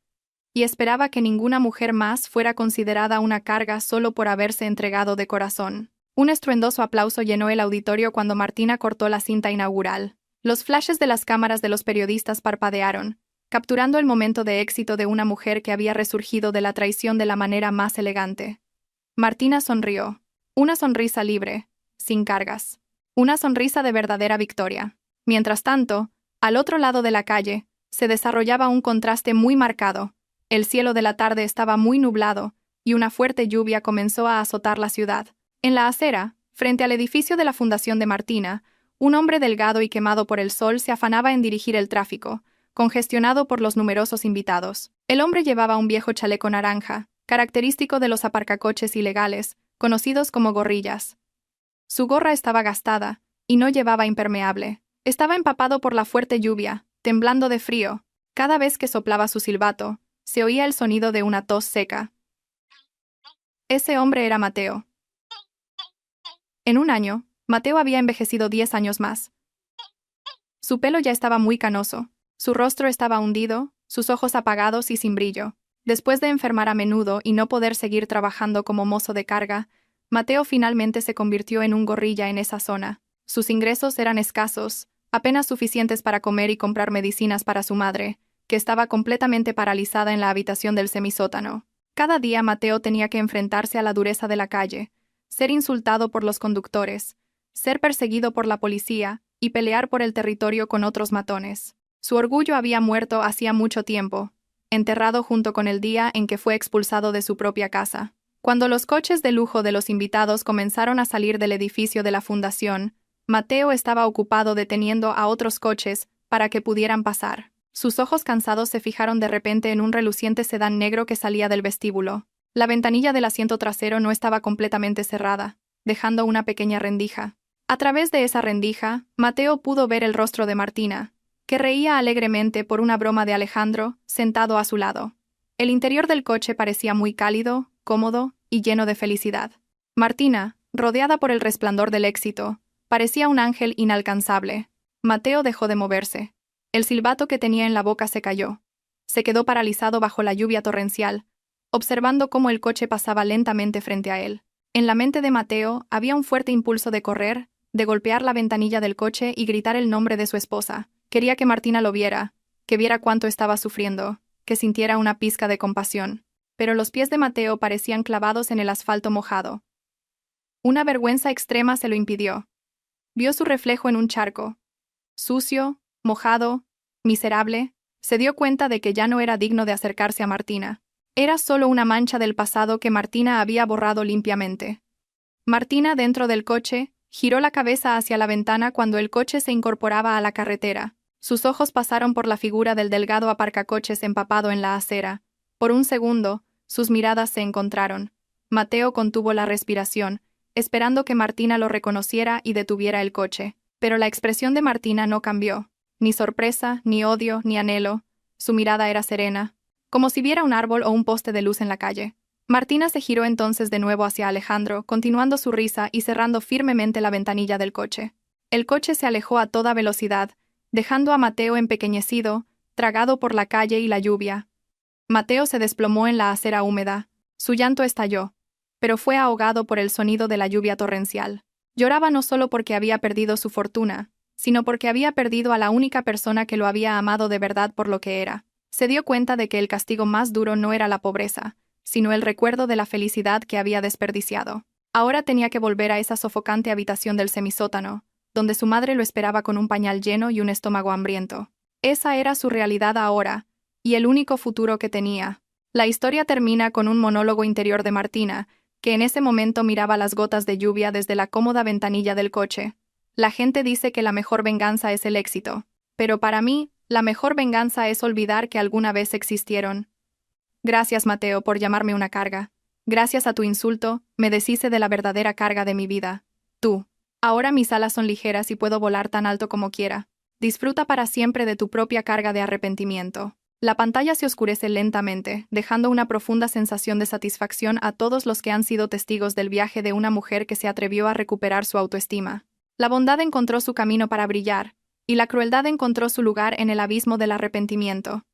y esperaba que ninguna mujer más fuera considerada una carga solo por haberse entregado de corazón. Un estruendoso aplauso llenó el auditorio cuando Martina cortó la cinta inaugural. Los flashes de las cámaras de los periodistas parpadearon, capturando el momento de éxito de una mujer que había resurgido de la traición de la manera más elegante. Martina sonrió. Una sonrisa libre, sin cargas. Una sonrisa de verdadera victoria. Mientras tanto, al otro lado de la calle, se desarrollaba un contraste muy marcado. El cielo de la tarde estaba muy nublado, y una fuerte lluvia comenzó a azotar la ciudad. En la acera, frente al edificio de la Fundación de Martina, un hombre delgado y quemado por el sol se afanaba en dirigir el tráfico, congestionado por los numerosos invitados. El hombre llevaba un viejo chaleco naranja, característico de los aparcacoches ilegales, conocidos como gorrillas. Su gorra estaba gastada, y no llevaba impermeable. Estaba empapado por la fuerte lluvia, temblando de frío. Cada vez que soplaba su silbato, se oía el sonido de una tos seca. Ese hombre era Mateo. En un año, Mateo había envejecido 10 años más. Su pelo ya estaba muy canoso, su rostro estaba hundido, sus ojos apagados y sin brillo. Después de enfermar a menudo y no poder seguir trabajando como mozo de carga, Mateo finalmente se convirtió en un gorrilla en esa zona. Sus ingresos eran escasos, apenas suficientes para comer y comprar medicinas para su madre, que estaba completamente paralizada en la habitación del semisótano. Cada día Mateo tenía que enfrentarse a la dureza de la calle, ser insultado por los conductores, ser perseguido por la policía y pelear por el territorio con otros matones. Su orgullo había muerto hacía mucho tiempo, enterrado junto con el día en que fue expulsado de su propia casa. Cuando los coches de lujo de los invitados comenzaron a salir del edificio de la fundación, Mateo estaba ocupado deteniendo a otros coches para que pudieran pasar. Sus ojos cansados se fijaron de repente en un reluciente sedán negro que salía del vestíbulo. La ventanilla del asiento trasero no estaba completamente cerrada, dejando una pequeña rendija. A través de esa rendija, Mateo pudo ver el rostro de Martina, que reía alegremente por una broma de Alejandro, sentado a su lado. El interior del coche parecía muy cálido, cómodo y lleno de felicidad. Martina, rodeada por el resplandor del éxito, parecía un ángel inalcanzable. Mateo dejó de moverse. El silbato que tenía en la boca se cayó. Se quedó paralizado bajo la lluvia torrencial, observando cómo el coche pasaba lentamente frente a él. En la mente de Mateo había un fuerte impulso de correr, de golpear la ventanilla del coche y gritar el nombre de su esposa. Quería que Martina lo viera, que viera cuánto estaba sufriendo, que sintiera una pizca de compasión. Pero los pies de Mateo parecían clavados en el asfalto mojado. Una vergüenza extrema se lo impidió. Vio su reflejo en un charco. Sucio, mojado, miserable, se dio cuenta de que ya no era digno de acercarse a Martina. Era solo una mancha del pasado que Martina había borrado limpiamente. Martina, dentro del coche, giró la cabeza hacia la ventana cuando el coche se incorporaba a la carretera. Sus ojos pasaron por la figura del delgado aparcacoches empapado en la acera. Por un segundo, sus miradas se encontraron. Mateo contuvo la respiración, esperando que Martina lo reconociera y detuviera el coche. Pero la expresión de Martina no cambió. Ni sorpresa, ni odio, ni anhelo. Su mirada era serena, como si viera un árbol o un poste de luz en la calle. Martina se giró entonces de nuevo hacia Alejandro, continuando su risa y cerrando firmemente la ventanilla del coche. El coche se alejó a toda velocidad, dejando a Mateo empequeñecido, tragado por la calle y la lluvia. Mateo se desplomó en la acera húmeda. Su llanto estalló, pero fue ahogado por el sonido de la lluvia torrencial. Lloraba no solo porque había perdido su fortuna, sino porque había perdido a la única persona que lo había amado de verdad por lo que era. Se dio cuenta de que el castigo más duro no era la pobreza, sino el recuerdo de la felicidad que había desperdiciado. Ahora tenía que volver a esa sofocante habitación del semisótano, donde su madre lo esperaba con un pañal lleno y un estómago hambriento. Esa era su realidad ahora, y el único futuro que tenía. La historia termina con un monólogo interior de Martina, que en ese momento miraba las gotas de lluvia desde la cómoda ventanilla del coche. La gente dice que la mejor venganza es el éxito, pero para mí, la mejor venganza es olvidar que alguna vez existieron. Gracias, Mateo, por llamarme una carga. Gracias a tu insulto, me deshice de la verdadera carga de mi vida. Tú. Ahora mis alas son ligeras y puedo volar tan alto como quiera. Disfruta para siempre de tu propia carga de arrepentimiento. La pantalla se oscurece lentamente, dejando una profunda sensación de satisfacción a todos los que han sido testigos del viaje de una mujer que se atrevió a recuperar su autoestima. La bondad encontró su camino para brillar, y la crueldad encontró su lugar en el abismo del arrepentimiento.